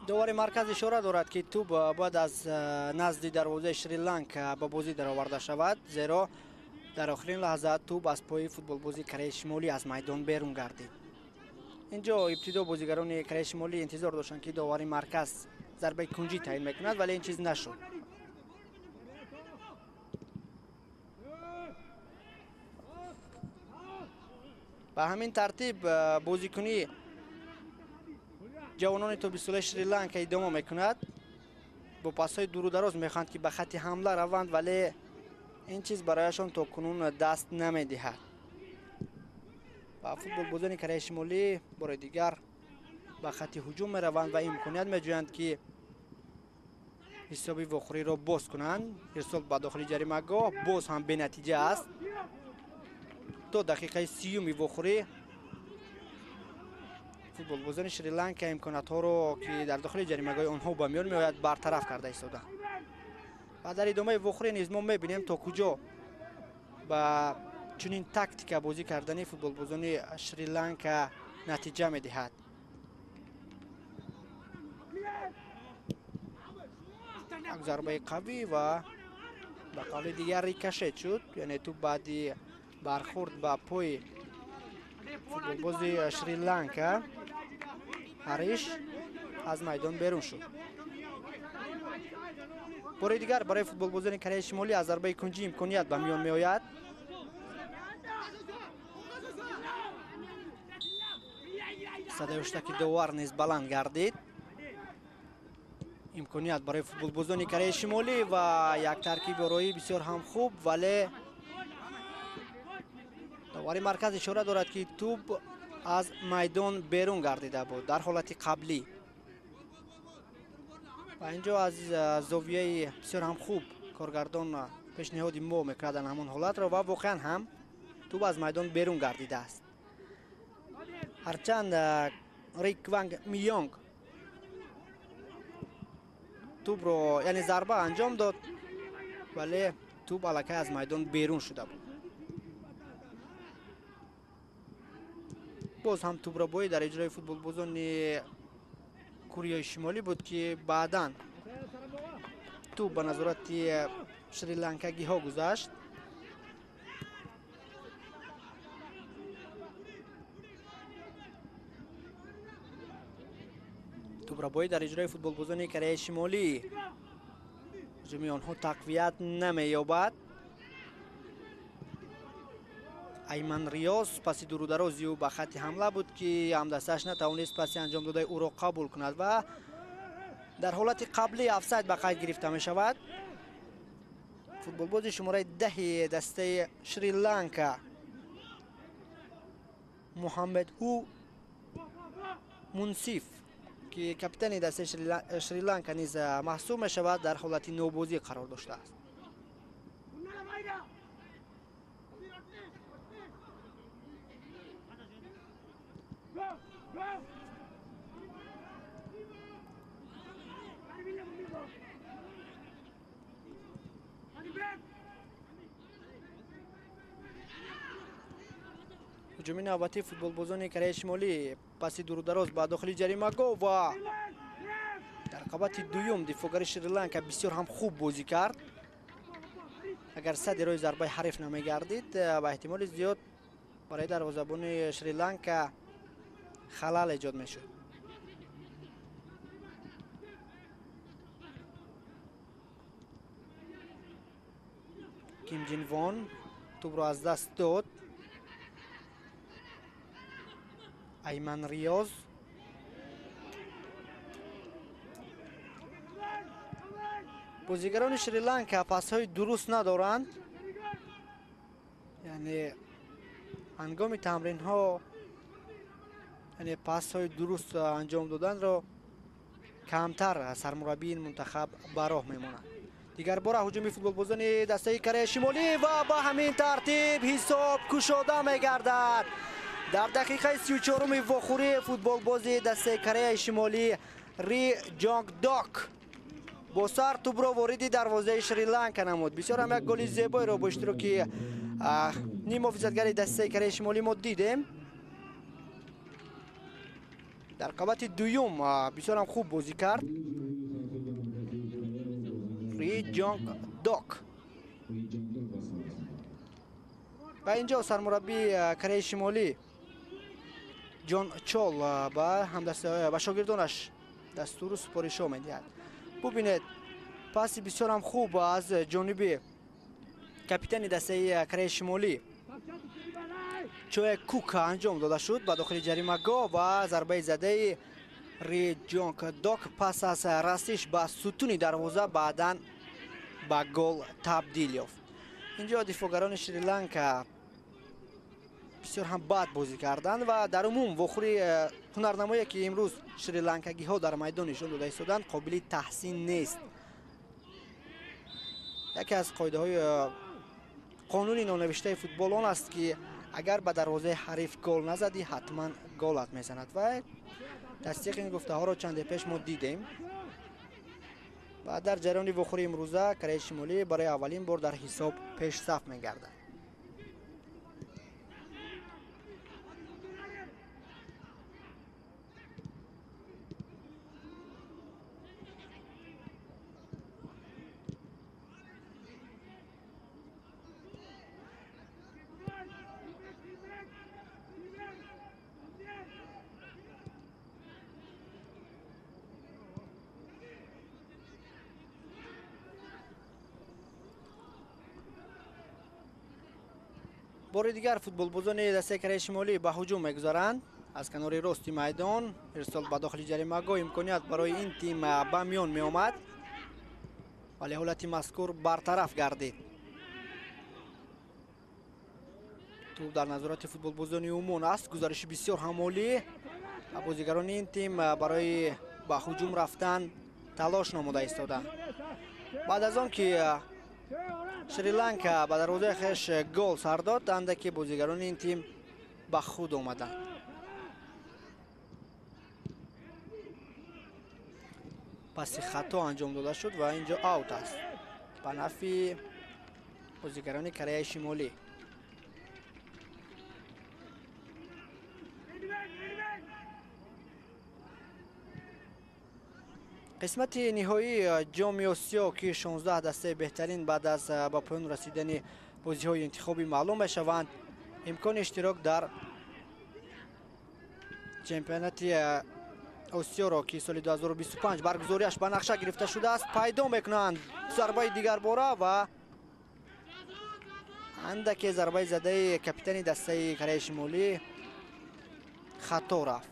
داور مرکز اشاره دارد که توپ بعد از نزد دروازه شریلانکا به بازی درآورده شود، زیرا در آخرین لحظه توپ از پای فوتبال بازی کره شمالی از میدان بیرون گردید. اینجا ابتدا بازیگران کره شمالی انتظار داشتند که داور مرکز ضربه کنجی تعیین میکند ولی این چیز نشد. به همین ترتیب بازیکنی جوانان توپ سوله شریلانکا ادامه میکند. با پاس‌های دور و دراز میخواهند که به خط حمله روند ولی این چیز برایشان تا کنون دست نمیدهد. و فوتبال بازان کره شمالی بار دیگر به خط هجوم میروند و امکانیت میجویند که حسابی واخوری را باز کنند. ارسال به داخل جریمه گاه باز هم به نتیجه است. تا دقیقه 30 واخوری فوتبال بازان شریلانکا امکانات ها را که در داخل جریمه گاه آنها به میان میآید برطرف کرده ایستادند. و در ادامه واخوری نیز ما میبینیم تا کجا با چنین تاکتیک بازی کردن فوتبال بازان شریلانکا نتیجه میدهد. یک ضربه قوی و به قول دیگر ریکشت شد، یعنی تو بعدی برخورد با پای فوتبال بازی شریلانکا هریش از میدان بیرون شد. بار دیگر برای فوتبال بازان کره شمالی از ضربه کنجی امکانیت به میان می آید. صدای اشتکی داور نیز بلند گردید. امکانیت برای فوتبال بازان کره شمالی و یک ترکیب روی بسیار هم خوب ولی داور مرکز اشاره دارد که توپ از میدان بیرون گردیده بود در حالت قبلی و اینجا از زاویه بسیار هم خوب کارگردان پیشنهاد ما میکردن همون حالت را و واقعا هم توپ از میدان بیرون گردیده است. هرچند ریک ونگ میانگ توپ رو یعنی ضربه انجام داد ولی توپ الکی از میدان بیرون شده بود. باز هم توپ را بایی در اجرای فوتبال بازان کره شمالی بود که بعداً توپ به نظارت شریلانکاگی ها گذشت. توپ را بایی در اجرای فوتبال بازان کره شمالی هجوم آنها تقویت نمی‌یابد. ایمن ریاض پس دور و درازی او به خط حمله بود که همدستش نتوانست پس انجام داده او را قبول کند و در حالت قبلی افساید به قید گرفته می شود. فوتبال باز شماره 10 دسته شریلانکا محمد هو منصف که کاپیتان دسته شریلانکا نیز محسوب می شود در حالت نوبازی قرار داشته است. ҳуҷуми навбати футболбозони Кореяи Шимолӣ. Паси дурудароз ба дохили ҷаримагоҳ ва дар рақабати дуюм дифоъгари Шри-Ланка бисёр ҳам хуб бозӣ кард. агар садди роҳи зарбаи ҳариф намегардид, ба эҳтимоли зиёд барои дарвозабони Шри-Ланка халал эҷод мешуд. Ким Ҷин Вон тӯбро аз даст дод. Айман Риёз бозигарони Шри-Ланка пасҳои дуруст надоранд. яъне ҳангоми тамринҳо пасҳои дуруст анҷом доданро камтар сармураббии ин мунтахаб ба роҳ мемонад. дигар бора ҳуҷуми футболбозони дастаи Кореяи Шимолӣ ва ба ҳамин тартиб ҳисоб кушода мегардад. дар дақиқаи 34-уми вохӯрӣ футболбози дастаи Кореяи Шимолӣ Ри Ҷонг Док бо сар тӯбро вориди дарвозаи Шри-Ланка намуд. бисёр ҳам як голи зебоеро бо иштироки ним ҳофизатгари дастаи Кореяи Шимолӣ мо дидем. дар рақабати дуюм бисёр ҳам хуб бозӣ кард Ри Ҷонг Док. ва инҷо сармураббии Кореяи Шимолӣ Ҷон Чол ба шогирдонаш дастуру супоришо медиҳад. бубинед паси бисёр ҳам хуб аз ҷониби капитани дастаи Кореяи Шимолӣ Чоэ Кук анҷом дода шуд ба дохили ҷаримагоҳ ва зарбаи задаи Ри Ҷонг Док пас аз расиш ба сутуни дарвоза баъдан ба гол табдил ёфт. инҷо дифоъгарони Шри-Ланка бисёр ҳам бад бозӣ карданд ва дар умум вохӯри ҳунарнамоие ки имрӯз шри-ланкагиҳо дар майдон нишон дода истоданд қобили таҳсин нест. яке аз қоидаҳои қонуни нонавиштаи футбол он аст ки агар ба дарвозаи ҳариф гол назадӣ ҳатман голат мезанад ва тасдиқи ин гуфтаҳоро чанде пеш мо дидем. ва дар ҷараёни вохӯри имрӯза Кореяи Шимолӣ барои аввалин бор дар ҳисоб пешсаф мегардад. бори дигар футболбозони дастаи Кореяи Шимолӣ ба ҳуҷум мегузаранд. аз канори рости майдон ирсол ба дохили ҷаримагоҳ имконият барои ин тим ба миён меомад, вале ҳолати мазкур бартараф гардид. тӯб дар назорати футболбозони Умон аст. гузариши бисёр ҳам олӣ. бозигарони ин тим барои ба ҳуҷум рафтан талош намуда истоданд. баъд аз он ки Шри-Ланка ба дарвозаи хеш гол сар дод, андаке бозигарони ин тим ба худ омаданд. паси хато анҷом дода шуд ва инҷо аут аст ба нафи бозигарони Кореяи Шимолӣ. қисмати ниҳоии ҷоми Осиё ки 16 дастаи беҳтарин баъд аз ба поён расидани бозиҳои интихобӣ маълум мешаванд. имкони иштирок дар чемпионати Осиёро ки соли 2025 баргузориаш ба нақша гирифта шудааст пайдо мекунанд. зарбаи дигарбора ва андаке зарбаи задаи капитани дастаи Кореяи Шимолӣ хато рафт.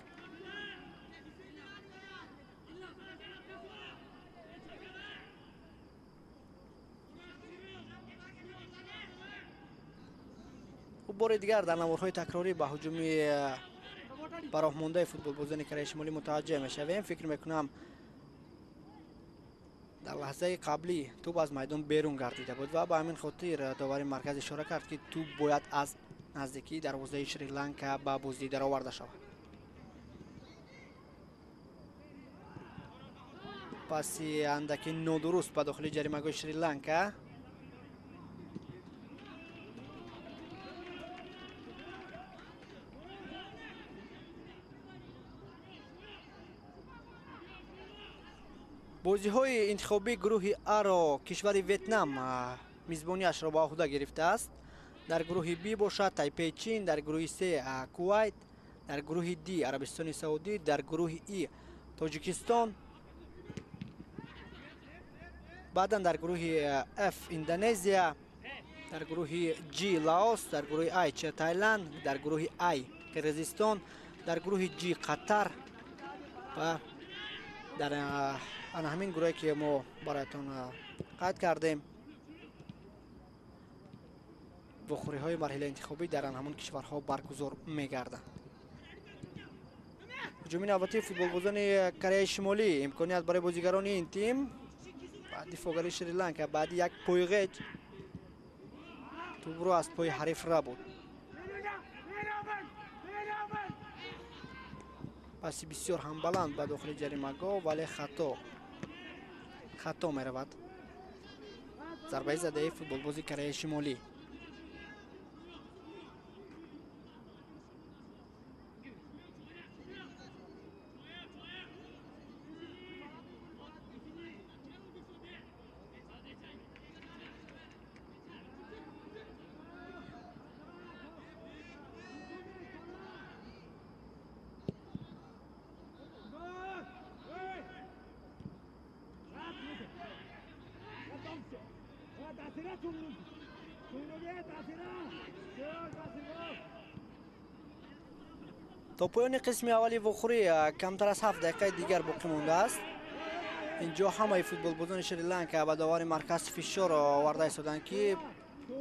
бори дигар дар наморҳои такрорӣ ба ҳуҷуми бароҳмондаи футболбозони Кореяи Шимолӣ мутаваҷҷеҳ мешавем. фикр мекунам дар лаҳзаи қаблӣ тӯб аз майдон берун гардида буд ва ба ҳамин хотир довари марказ ишора кард ки тӯб бояд аз наздикии дарвозаи Шри-Ланка ба бозӣ дароварда шавад. паси андаки нодуруст ба дохили ҷаримагоҳи Шри-Ланка. بازی‌های انتخابی گروه A را کشور ویتنام میزبانیش را به عهده گرفته است. در گروه B باشد تایپی چین، در گروه C کویت، در گروه D عربستان سعودی، در گروه E تاجیکستان، بعدا در گروه F اندونزیا، در گروه G لاوس، در گروه I تایلند، در گروه I قرقیزستان، در گروه G قطر و در همین گروهی که ما برایتان قید کردیم وخوری های مرحله انتخابی در همون کشورها برگزار می‌گردند. هجوم نوبتی فوتبالبازان کره شمالی، امکانیت برای بازیگران این تیم بعد دفاعگری شریلانکا بعد یک پایغیج توپ رو از پای حریف را بود. پاسی بسیار هم بلند به داخل جریمه گاه ولی خطا می رود. ضربه زده فوتبالبازی کره شمالی. تا پایان قسم اولی وخوری کمتر از 7 دقیقه دیگر باقی مانده است. اینجا همه فوتبالبازان شریلانکا به داور مرکز فشار آورده ایستادند که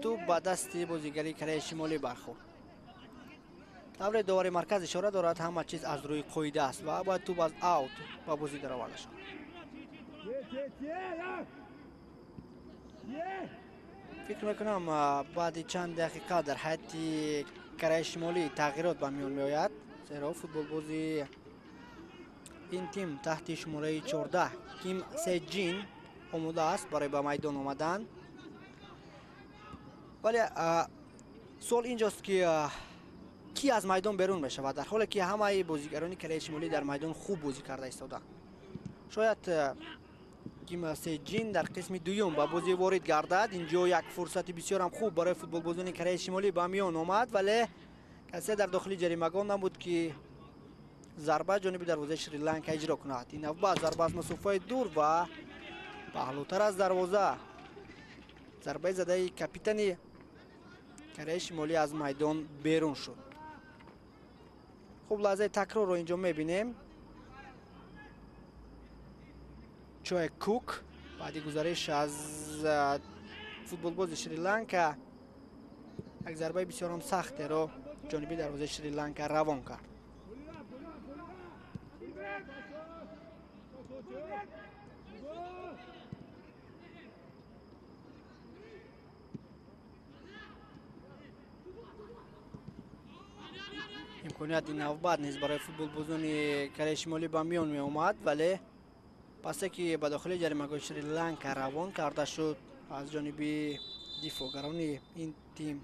توپ به دست بازیگری کره شمالی برخورد. داور مرکز اشاره دارد همه چیز از روی قاعده است و باید توپ از اوت به بازی درآورده شود. فکر میکنم بعد چند دقیقه در حد کره شمالی تغییرات به میان میآید، زیرا فوتبالبازی این تیم تحت شماره 14 کیم سیجین آماده است برای به میدان آمدن. ولی سوال اینجاست که کی از میدان بیرون میشود، در حالی که همه بازیگران کره شمالی در میدان خوب بازی کرده ایستادند. شاید کیم سیجین در قسم دوم به بازی وارد گردد. اینجا یک فرصت بسیار هم خوب برای فوتبالبازان کره شمالی به میان آمد ولی کسی در داخل جریمه گاه نبود که ضربه جانب دروازه شریلانکا اجرا کند. این نوبت ضربه از مسافت دور و پهلوتر از دروازه ضربه زده کاپیتان کره شمالی از میدان بیرون شد. خوب لحظه تکرار رو اینجا میبینیم. چوی کوک بعد گزارش از فوتبالباز شریلانکا یک ضربه بسیار هم سخت رو جانبی دروازه شریلانکا روان کرد. امکانیت این نوبت نیز برای فوتبالبازان کره شمالی به میان می آمد ولی پس که به داخل جریمه گاه شریلانکا روان کرده شد از جانب دفاعگران این تیم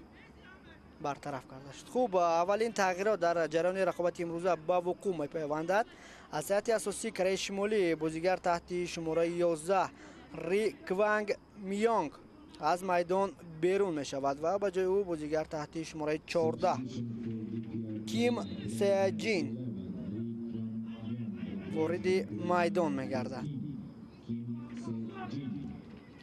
برطرف کرده شد. خوب، اولین تغییرات در جریان رقابت امروزه به وقوع می پیوندد. از هیئت اساسی کره شمالی بازیگر تحت شماره 11 ری کوانگ میانگ از میدان بیرون می شود و به جای او بازیگر تحت شماره 14 کیم سیجین وارد میدان می گردد.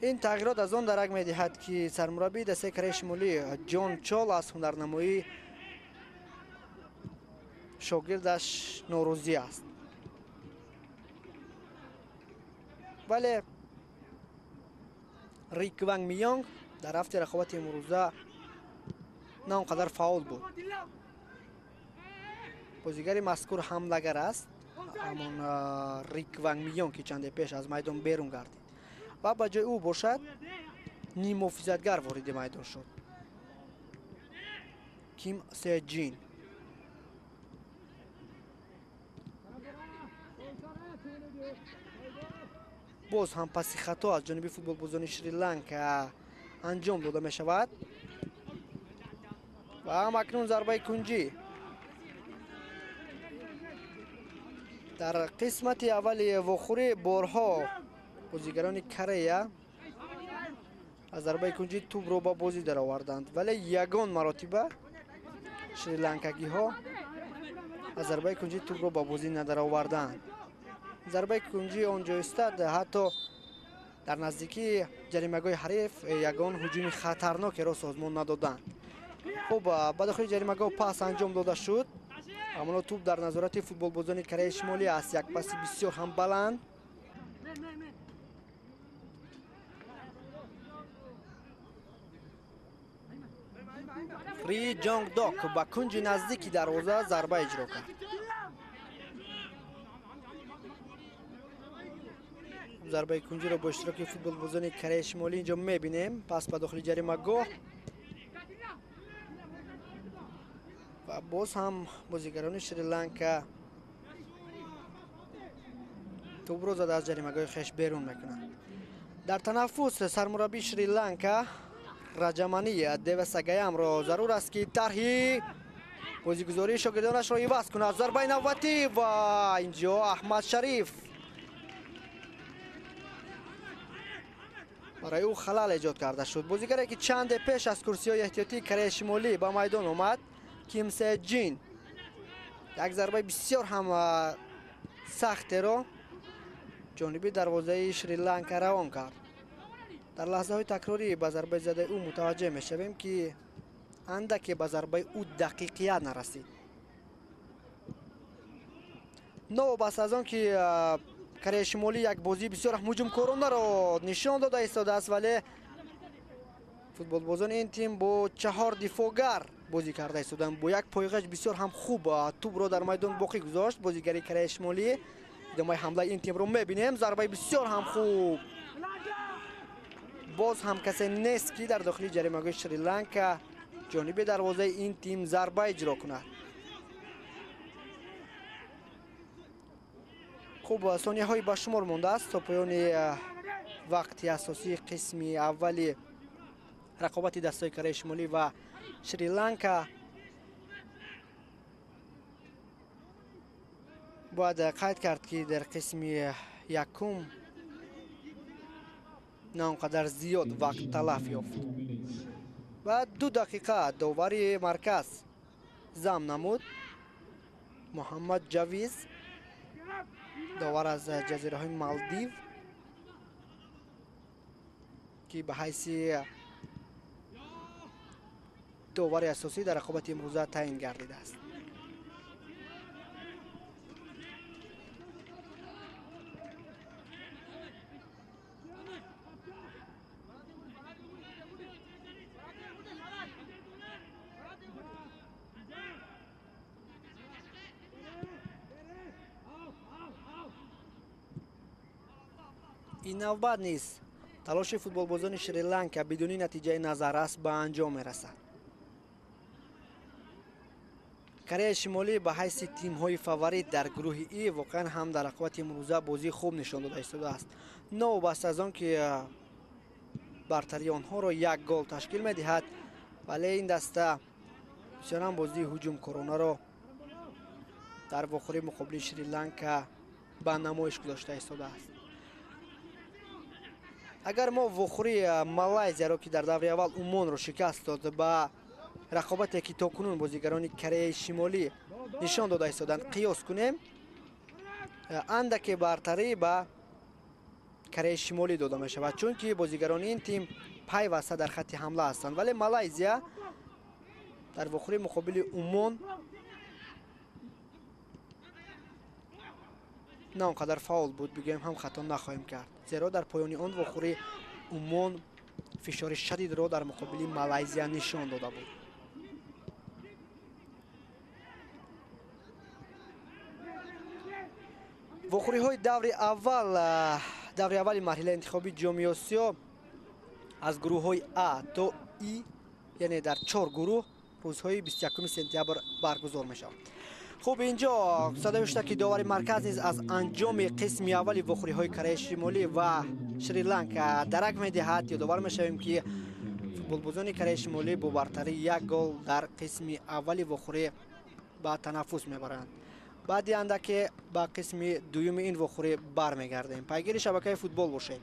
این تغییرات از آن درک می دهد که سرمربی دسته کره شمالی جان چال از هنرنمایی شاگردش ناراضی است. ولی ری کوانگ میانگ در هفته رقابت امروزه نه آنقدر فعال بود. بازیگر مذکور حمله‌گر است، همان ری کوانگ میانگ که چند پیش از میدان بیرون گردید و به جای او باشد نیم محافظتگر وارد میدان شد کیم سیجین. باز هم پس خطا از جانب فوتبالبازان شریلانکا انجام داده می شود و اکنون ضربه کنجی. در قسمت اول وخوری بارها بازیگران کره از ضربه کنجی توپ رو با بازی در آوردند، ولی یگان مراتبه شریلانکاگی ها از ضربه کنجی توپ رو با بازی ندر آوردند. ضربه کنجی آنجا استاد حتی در نزدیکی جریمه‌گاه حریف یگان هجوم خطرناک را سازمان ندادند. خب با داخل جریمه‌گاه پاس انجام داده شد، اما توپ در نظارت فوتبالبازان کره شمالی است. یک پاس بسیار هم بلند. ری جانگ داک با کنج نزدیکی دروازه ضربه اجرا کرد. ضربه کنجی را با اشتراک فوتبالبازان کره شمالی اینجا میبینیم. پس به داخل جریمه‌گاه و باز هم بازیگران شریلانکا توپ را زده از جریمه‌گاه خیش بیرون میکنند. در تنفس سرمربی شریلانکا رجمانی دیوسگایم را ضرور است که طرحی بازیگزاری شاگردانش را عوض کند. ضربه نوبتی و اینجا احمد شریف برای او خلل ایجاد کرده شد. بازیگری که چند پیش از کرسی‌های احتیاطی کره شمالی به میدان آمد، کیم سه جین، یک ضربه بسیار هم سخت را جانبی دروازه شریلانکا روان کرد. در لحظه های تکراری به ضربه زده او متوجه می شویم که اندکی به ضربه او دقیقیت نرسید. نو بس از آن که کره شمالی یک بازی بسیار هجوم کرانه را نشان داده ایستاده است، ولی فوتبالبازان این تیم با 4 دفاعگر بازی کرده ایستادند. با یک پایغش بسیار هم خوب توپ را در میدان باقی گذاشت بازیگری کره شمالی. ادامه حمله این تیم رو میبینیم. ضربه بسیار هم خوب. باز هم کسی نیست که در داخل جریمه‌گاه شریلانکا جانب دروازه این تیم ضربه اجرا کند. خوب ثانیه های به شمار مانده است تا پایان وقتی اساسی قسم اولی رقابت دستای کره شمالی و شریلانکا. باید قید کرد که در قسم یکم نه آنقدر زیاد وقت تلف یافت و 2 دقیقه داوری مرکز زم نمود. محمد جاویز داور از جزیره های مالدیو که به حیث داور اساسی در رقابت امروزه تعیین گردیده است. این نوبت نیست تلاش فوتبالبازان شریلانکا بدون نتیجه نظر است به انجام میرسد. کره شمالی به حیث تیم های فاوریت در گروه ای واقعا هم در رقابت امروزه بازی خوب نشان داده ایستاده است. نو بس از آن که برتری آنها را 1 گل تشکیل میدهد، ولی این دسته بسیار هم بازی هجوم کرانه را در واخوری مقابل شریلانکا به نمایش گذاشته ایستاده است. اگر ما واخوری مالایزیا را که در دور اول عمان را شکست داد به رقابتی که تاکنون بازیگران کره شمالی نشان داده ایستادند قیاس کنیم، اندکی برتری به کره شمالی داده می شود، چون که بازیگران این تیم پیوسته در خط حمله هستند. ولی مالایزیا در واخوری مقابل عمان نه آنقدر فاول بود، بگیم هم خطا نخواهیم کرد، زیرا در پایان آن واخوری عمان فشار شدید را در مقابل مالایزیا نشان داده بود. واخوری های دور اول مرحله انتخابی جام آسیا از گروه های A تا E، یعنی در 4 گروه، روزهای 21 سپتامبر برگزار می شود. خب اینجا صدای شده که داور مرکز نیز از انجام قسم اولی واخوری های کره شمالی و شریلانکا درک می دهد. یادآور می شویم که فوتبالبازان کره شمالی با برتری 1 گل در قسم اولی واخوری به تنفس می برند. بعدی اندکی با قسم دوم این وخوری برمیگردیم. پیگیر شبکه فوتبال باشید.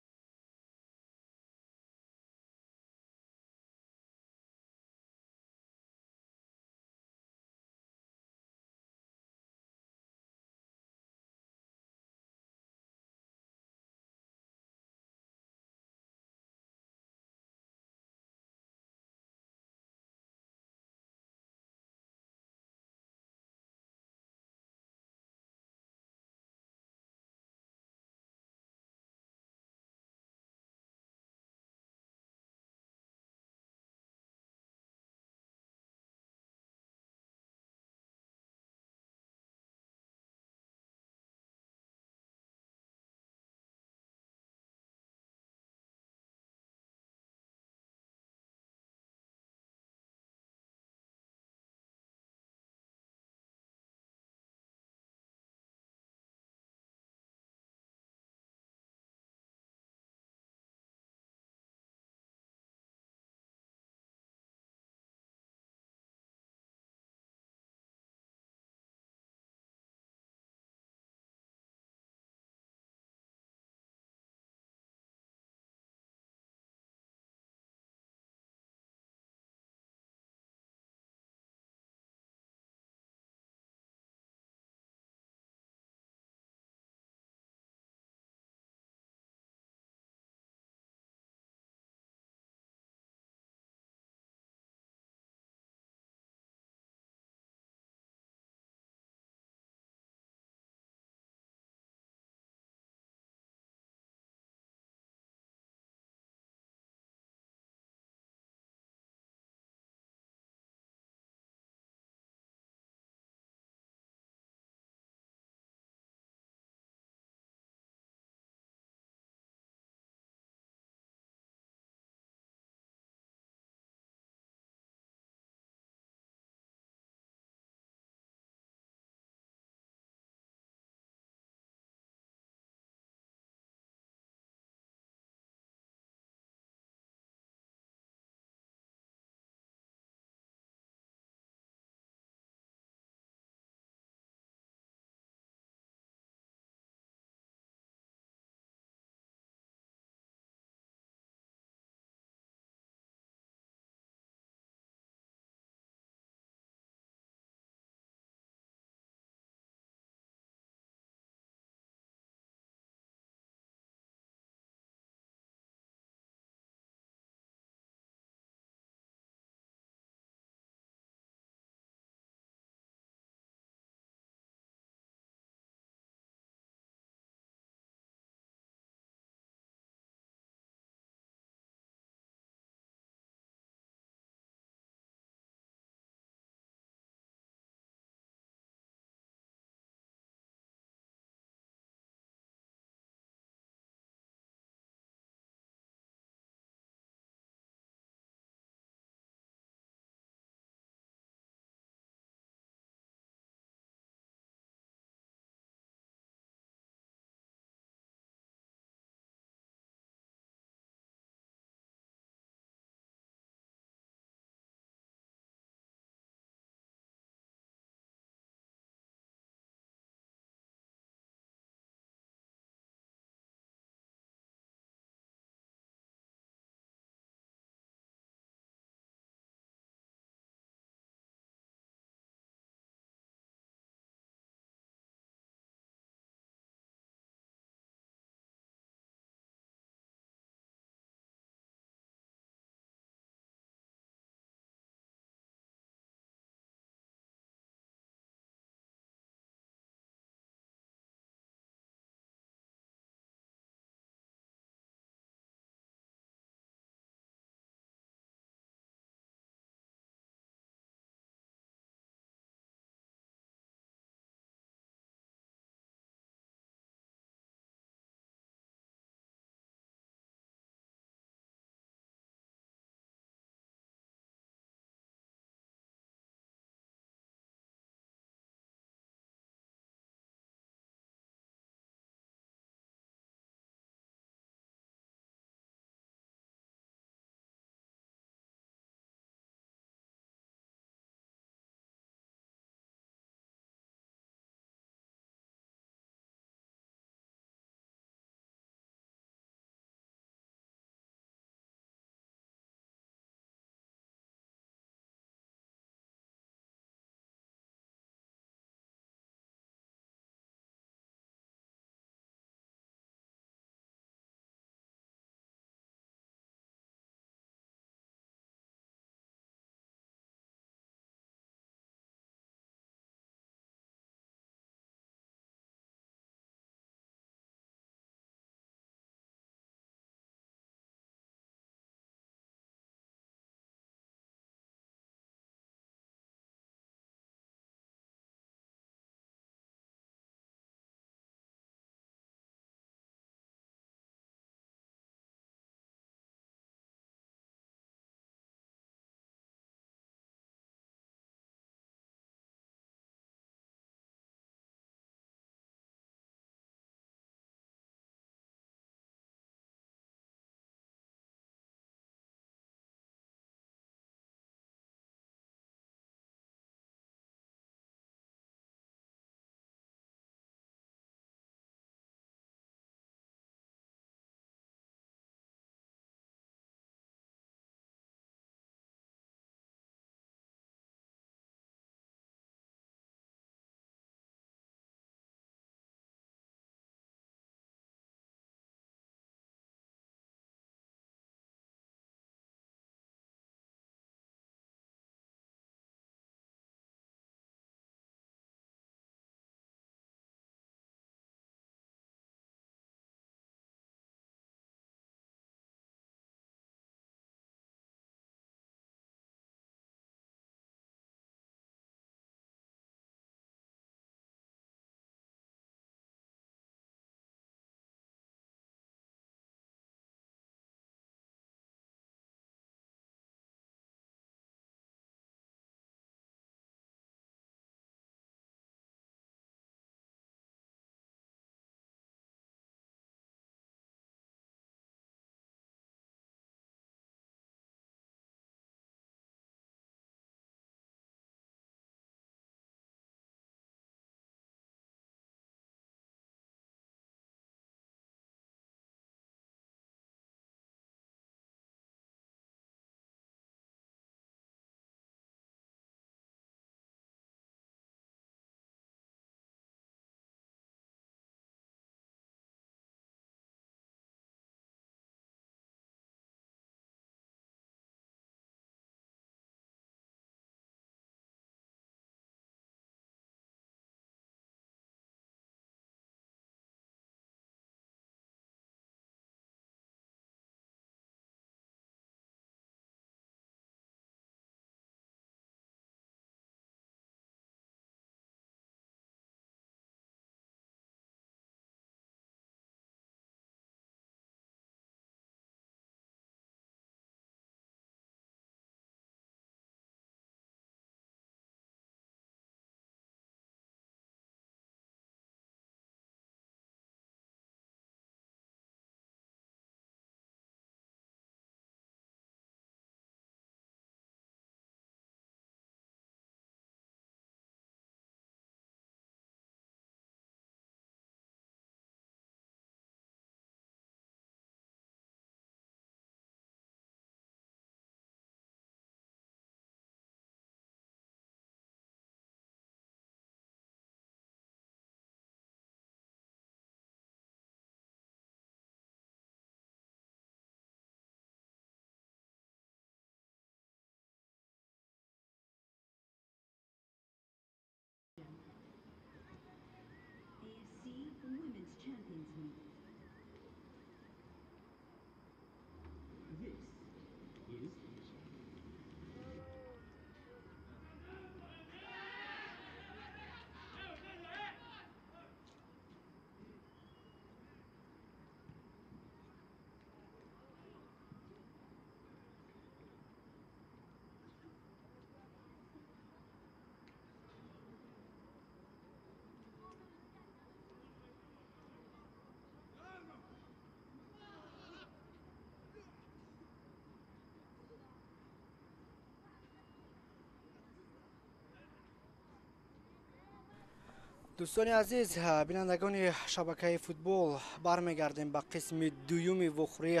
دوستان عزیز، بینندگان شبکه فوتبال، برمیگردیم به قسم دوم وخوری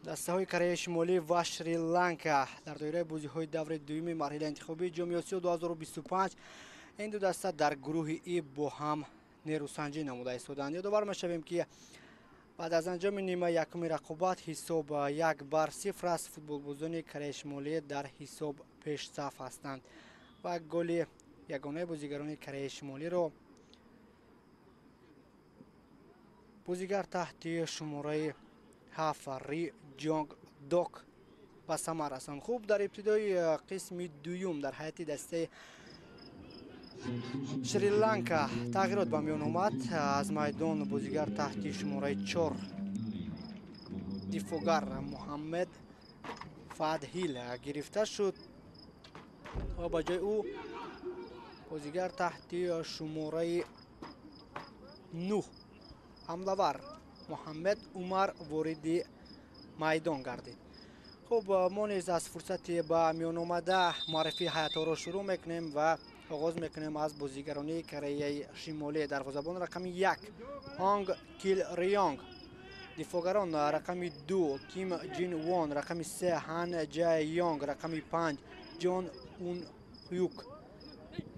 دسته های کره شمالی و شریلانکا در دایره بازی های دور دوم مرحله انتخابی جام آسیا 2025. این دو دسته در گروه ای با هم نیروسنجی نموده ایستادند. یادآور می‌شویم که بعد از انجام نیمه یکم رقابت حساب 1-0 است. فوتبال بازان کره شمالی در حساب پیش صف هستند و گل یگانه بازیگران کره شمالی را بازیگر تحت شماره 7 ری جانگ دوک به ثمر رساند. خوب، در ابتدای قسم دوم در حیاتی دسته شریلانکا تغییرات به میان آمد. از میدان بازیگر تحت شماره 4 دیفوگر محمد فادهیل گرفته شد و با جای او بازیگر تحت شماره 9 حمله‌ور محمد عمر وارد میدان گردید. خب، ما نیز از فرصت به میان آمده معرفی هیئت را شروع میکنیم و آغاز میکنیم از بازیگرانی کره شمالی. دروازه‌بان رقم 1 هانگ کیل ریانگ، دفاعگران رقم 2 کیم جین وان، رقم 3 هان جای یانگ، رقم 5 جان اون هیوک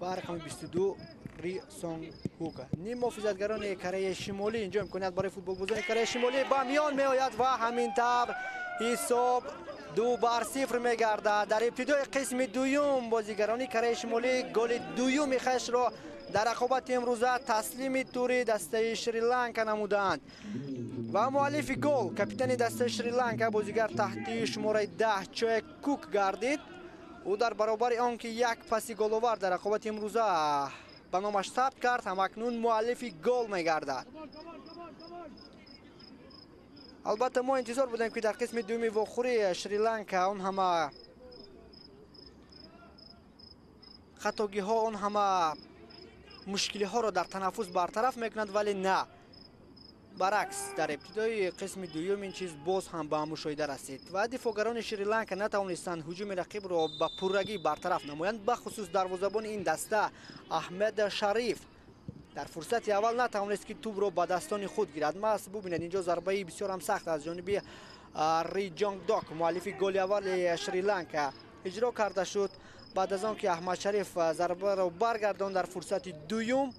و رقم 22 ری سونگ هوک. نیم محافظتگران کره شمالی اینجا امکانیت برای فوتبال بازان کره شمالی به میان می آید و همین طور حساب 2-0 می گردد. در ابتدای قسم دوم بازیگران کره شمالی گل دوم خیش را در رقابت امروزه تسلیم توری دسته شریلانکا نمودند و مؤلف گل کاپیتان دسته شریلانکا بازیگر تحت شماره 10 چوی کوک گردید. او در برابر آنکه یک پاس گل آور در رقابت امروزه به نامش ثبت کرد، همکنون مؤلف گل می گردد. البته ما انتظار بودیم که در قسم دومی وخوری شریلانکا اون همه خطاگی ها، اون همه مشکلی ها را در تنفس برطرف میکنند، ولی نه، برعکس در ابتدای قسم دوم این چیز باز هم به مشاهده رسید و دفاعگران شریلانکا نتوانستند هجوم رقیب را به پررگی برطرف نمایند. به خصوص دروازه‌بان این دسته احمد شریف در فرصت اول نتوانست که توپ را به دستان خود گیرد. محسوب ببینید اینجا ضربه بسیار هم سخت از جانب ری جانگ دوک مؤلف گل اول شریلانکا اجرا کرده شد. بعد از آنکه احمد شریف ضربه را برگرداند در فرصت دوم،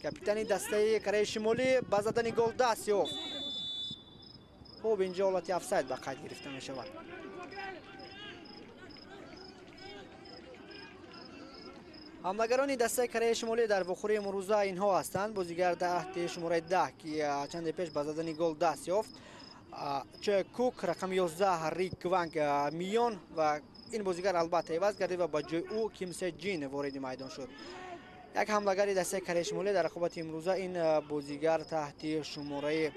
کاپیتان دسته کره شمالی با زدن گل دست یافت. خب، اینجا حالت افساید به قید گرفته می شود. حمله‌گران دسته کره شمالی در وخوری امروزه اینها هستند. بازیگر تحت شماره 10 که چند پیش با زدن گل دست یافت چوی کوک، رقم 11 ری کوانگ میان و این بازیگر البته عوض گردید و با جای او کیمسه جین وارد میدان شد. یک حمله‌گر دسته کره شمالی در رقابت امروزه این بازیگر تحت شماره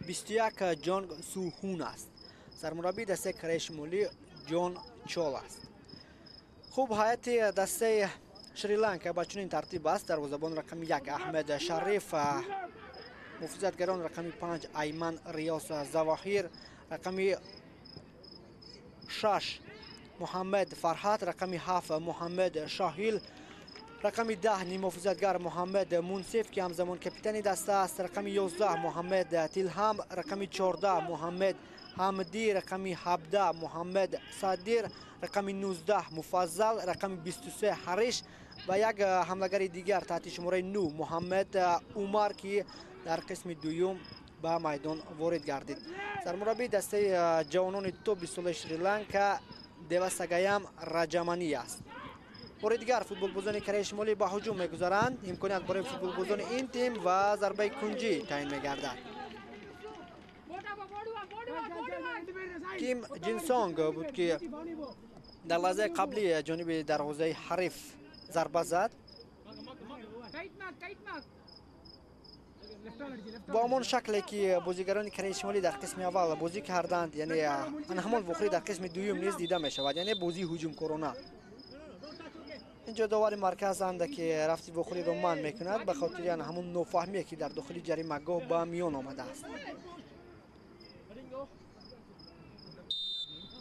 21 جان سوهون است. سرمربی دسته کره شمالی جان چول است. خوب، هیئت دسته شریلانکا با چنین ترتیب است. دروازه‌بان رقم 1 احمد شریف، محافظتگران رقم 5 ایمن ریاس زواهیر، رقم 6 محمد فرحات، رقم 7 محمد شاهیل، رقم 10 نیم محافظتگر محمد منصف که همزمان کاپیتان دسته است، رقم 11 محمد تیلهام، رقم 14 محمد حمدی، رقم 17 محمد صادر، رقم 19 مفضل، رقم 23 حریش و یک حمله‌گر دیگر تحت شماره 9 محمد عمر که در قسم دوم به میدان وارد گردید. سرمربی دسته جوانان توپ سال شریلانکا دیوسگایم رجمانی است. مورد دیگر فوتبال بازان کره شمالی به هجوم میگذارند. امکانیت برای فوتبال بازان این تیم و ضربه کنجی تعیین میگردد. کیم جینسونگ بود که در لحظه قبلی جانب دروازه حریف ضربه زد. با همان شکلی که بازیگران کره شمالی در قسم اول بازی کردند، یعنی همان وخوری در قسم دوم نیز دیده می شود، یعنی بازی هجوم کرونا. اینجا داور مرکز اند که رفتی وخوری را منع میکند به خاطر همون نوفهمی که در داخل جریمه گاه به میان آمده است.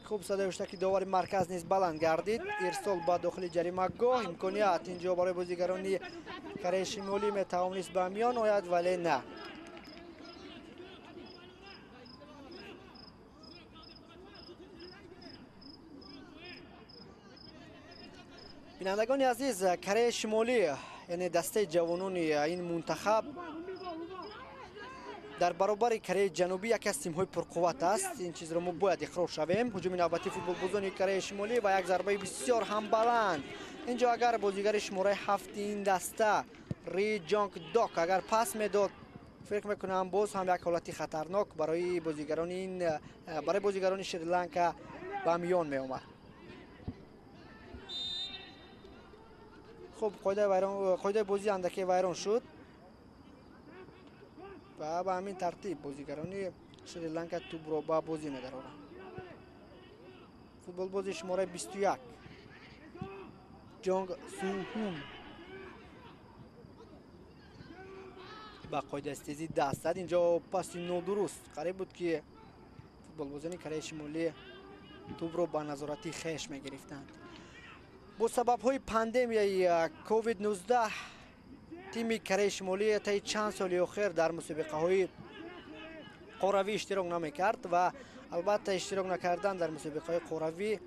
خوب صدای که داور مرکز نیز بلند گردید. ارسال با داخل جریمه گاه. امکانیت اینجا برای بازیگران کره شمالی میتوانست به میان آید ولی نه. بینندگان عزیز، کره شمالی یعنی دسته جوانان این منتخب در برابر کره جنوبی یکی از تیم‌های پرقوت است. این چیز را ما باید اقرار شویم. هجوم نوبتی فوتبال‌بازان کره شمالی و یک ضربه بسیار هم بلند. اینجا اگر بازیگر شماره 7 این دسته ری جانگ داک اگر پاس میداد، فکر میکنم باز هم یک حالتی خطرناک برای بازیگران شریلانکا به میان می آمد. خب قاعده بازی اندکی ویران شد و به همین ترتیب بازیگران شریلانکا توپ را به بازی می‌دارند. فوتبال بازی شماره 21 جانگ سوهون با قاعده استیزی دست زد. اینجا پاس نادرست قریب بود که فوتبال بازان کره شمالی توپ را به نظارتی خیش می‌گرفتند. با سبب‌های پاندمیای کووید 19 تیم کره شمالی طی چند سال اخیر در مسابقه‌های قهروی اشتراک نمی‌کرد و البته اشتراک نکردن در مسابقه‌های قهروی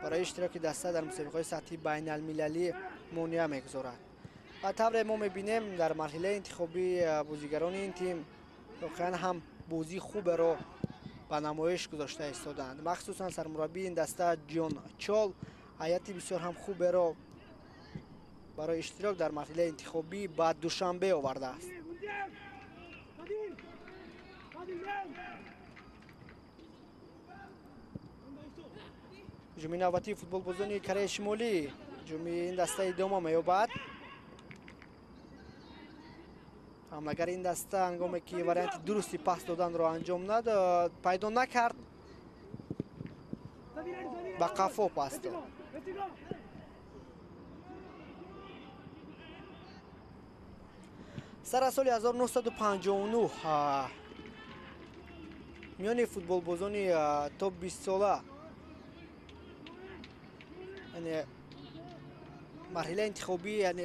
برای اشتراک دسته در مسابقه‌های سطحی بین المللی مانع می‌گذارد. و طبعا ما می‌بینیم در مرحله انتخابی بازیگران این تیم واقعا هم بازی خوب را به نمایش گذاشته ایستادند. مخصوصا سرمربی این دسته جان چال هیئت بسیار هم خوب را برای اشتراک در مرحله انتخابی بعد دوشنبه آورده است. هجوم نوبتی فوتبال بازان کره شمالی هجوم این دسته ادامه می‌یابد. حمله‌گر این دسته هنگامی که وریانت درستی پاس دادن را انجام نداد پیدا نکرد به قفا پاس داد. سر سال 1959 میان فوتبال بازان تا 20 ساله یعنی مرحله انتخابی یعنی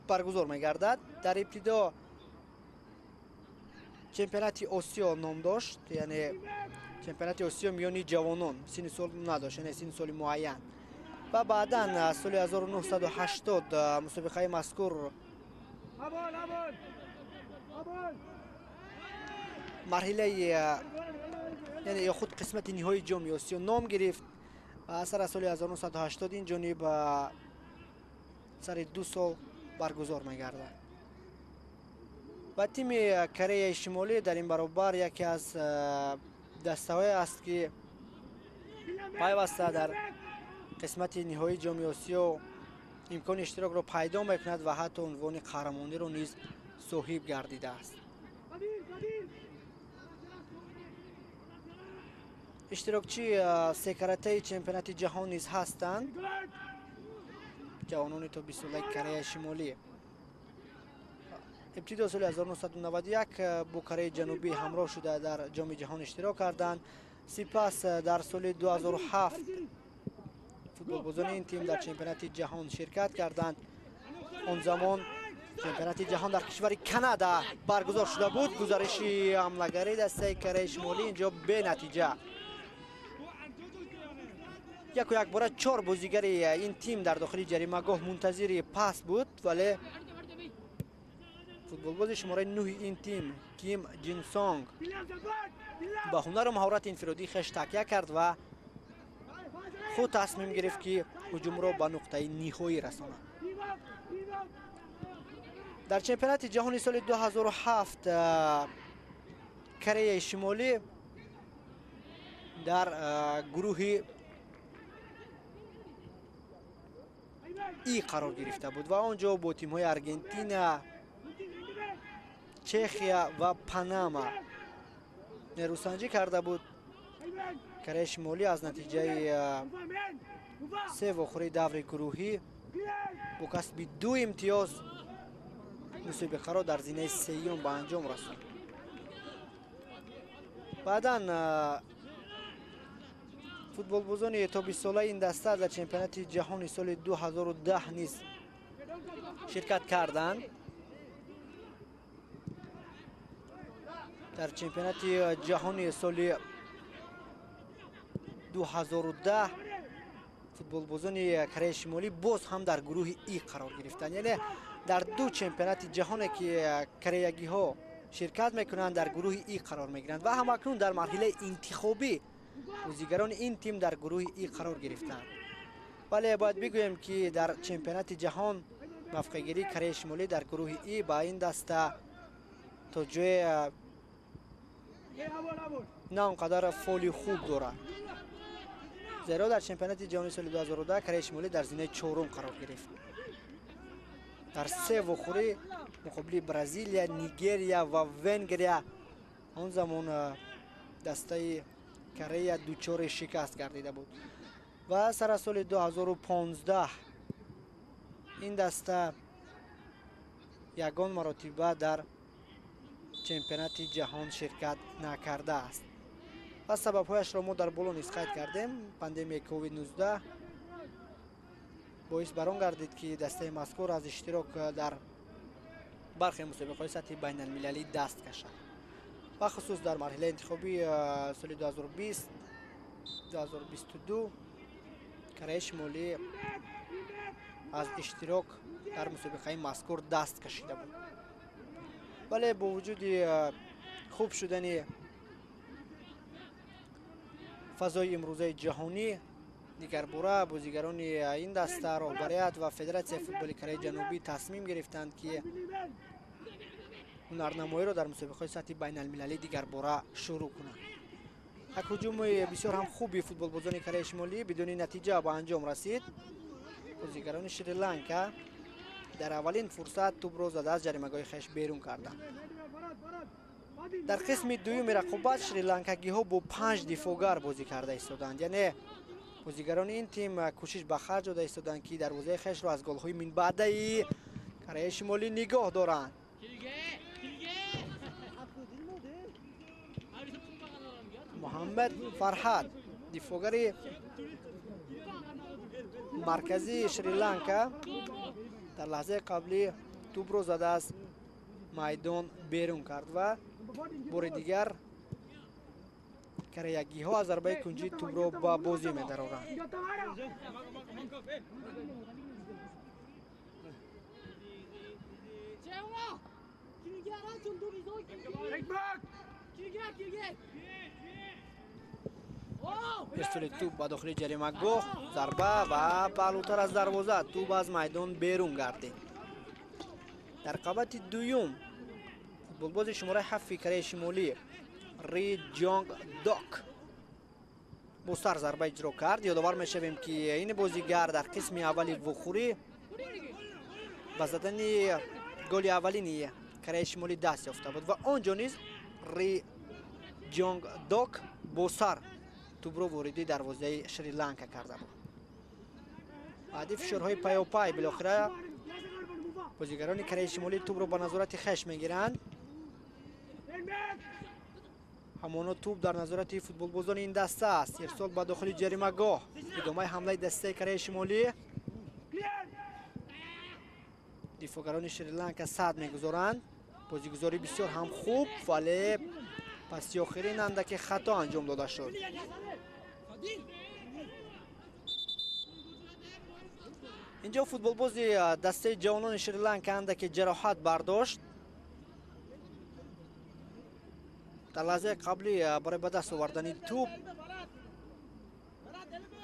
برگزار می‌گردد. در ابتدا چمپیونات آسیا نام داشت، یعنی چمپیونات آسیا میانی جوانان، سن سال نداشت، یعنی سن سال معین. و بعدا سال 1980 مسابقه مذکور مرحله یعنی یا خود قسمت نهایی جام آسیا نام گرفت و اثر سال 1980 این جانب سر 2 سال برگزار می‌گردد. و تیم کره شمالی در این برابر یکی از دسته‌های است که پیوسته در قسمت نهایی جام آسیا امکان اشتراک را پیدا می‌کند و حتی عنوان قهرمانی را نیز صاحب گردیده است. اشتراکچی سه کرته چمپیونات جهان نیز هستند جوانان تا 20 ساله کره شمالی. ابتدا سال 1991 با کره جنوبی همراه شده در جام جهان اشتراک کردند. سپس در سال 2007 فوتبال بازان این تیم در چمپیونات جهان شرکت کردند. آن زمان چمپیونات جهان در کشور کانادا برگزار شده بود. گزارش حمله‌گری دسته کره شمالی اینجا به نتیجه. یک باره 4 بازیگر این تیم در داخل جریمه گاه منتظر پاس بود ولی فوتبال باز شماره 9 این تیم کیم جین سانگ با هنر و مهارت انفرادی خش تکیه کرد و خود تصمیم گرفت که هجوم را به نقطه نهایی رساند. در چمپیونات جهانی سال 2007 کره شمالی در گروه ای قرار گرفته بود و آنجا با تیم‌های آرژانتین، چخیا و پاناما نیروسنجی کرده بود. کره شمالی از نتیجه 3 واخوری دور گروهی با کسب 2 امتیاز مسابقه را در زینه سیوم به انجام رساند. بعدا فوتبالبازان تابستانه این دسته در چمپیونات جهانی سال 2010 نیز شرکت کردند. در چمپیونات جهانی سال 2010 فوتبالبازان کره شمالی باز هم در گروه ای قرار گرفتند. یعنی در دو چمپیونات جهانی که کره‌ای ها شرکت میکنند در گروه ای قرار میگیرند و همکنون در مرحله انتخابی بازیگران این تیم در گروه ای قرار گرفتند. ولی باید بگویم که در چمپیونات جهان موفقیت کره شمالی در گروه ای با این دسته توجه نه اونقدر فولی خوب دارد، زیرا در چمپیونات جهانی سال 2010 کره شمالی در زینه چهارم قرار گرفت. در سه وخوری مقابل برزیل، نیگریا و ونگریا آن زمان دسته کره دوچار شکست گردیده بود و سر سال 2015 این دسته یگان مرتبه در چمپیونات جهان شرکت نکرده است و سبب‌هایش را ما در بالا نیز قید کردیم. پاندمی کووید 19 باعث بر آن گردید که دسته مذکور از اشتراک در برخی مسابقه‌های سطح بین المللی دست کشد و خصوص در مرحله انتخابی سال 2020 2022 کره شمالی از اشتراک در مسابقه مذکور دست کشیده بود. ولی با وجود خوب شدن فضای امروزه جهانی، دیگر باره بازیگران این دسته رهبریت و فدراسیون فوتبال کره جنوبی تصمیم گرفتند که هنرنمایی را در مسابقه‌های سطح بین المللی دیگر باره شروع کنند. یک هجوم بسیار هم خوبی فوتبالبازان کره شمالی بدون نتیجه به انجام رسید. بازیگران شریلانکا در اولین فرصت توپ را زده از جریمه‌گاه خویش بیرون کردند. در قسم دوم رقابت شریلانکاگی ها با 5 دفاعگر بازی کرده ایستادند. یعنی بازیگران این تیم کوشش به خرج داده ایستادند که دروازه خویش را از گل‌های من بعدی کره شمالی نگاه دارند. محمد فرهاد دفاعگر مرکزی شریلانکا در لحظه قبلی توپ را زده از میدان بیرون کرد و بار دیگر کره‌ای ها از ضربه کنجی توپ را با بازی می‌دارند. ارسال توپ به داخل جریمه‌گاه، ضربه و بالاتر از دروازه توپ از میدان بیرون گردید. در رقابت دوم فوتبالباز شماره 7 کره شمالی ری جانگ داک با سر ضربه اجرا کرد. یادآور میشویم که این بازیگر در قسم اول وخوری با زدن گل اولین کره شمالی دست یافته بود و آنجا نیز ری جانگ داک با سر توپ را وارد دروازه شریلانکا کرده بود. بعد فشارهای پیاپی بالاخره بازیگران کره شمالی توپ را به نظارت خویش میگیرند. همانا توپ در نظارت فوتبالبازان این دسته است. ارسال به داخل جریمه‌گاه، ادامه حمله دسته کره شمالی. دفاعگران شریلانکا صد میگذارند. بازیگزاری بسیار هم خوب ولی پس آخرین اندک خطا انجام داده شد. اینجا فوتبالباز دسته جوانان شریلانکا اندک جراحت برداشت. در لحظه قبلی برای به دست آوردن توپ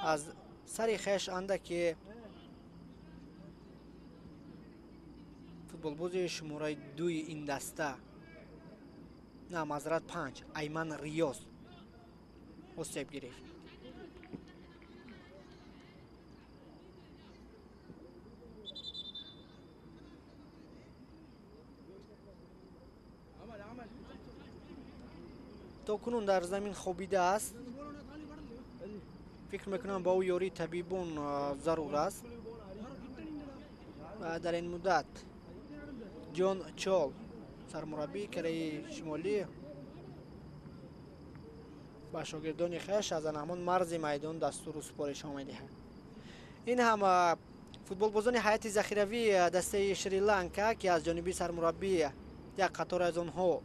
از سر خویش اندک فوتبالباز شماره 2 این دسته، نه معذرت 5، ایمن ریاض آسیب گرفت. تا کنون در زمین خوابیده است. فکر میکنم با او یاری طبیبون ضرور است و در این مدت جان چال سرمربی کره شمالی با شاگردان خویش از همان مرز میدان دستور و سپارش می‌دهد. این هم فوتبالبازان هیئت ذخیروی دسته شریلانکا که از جانب سرمربی یک قطار از آنها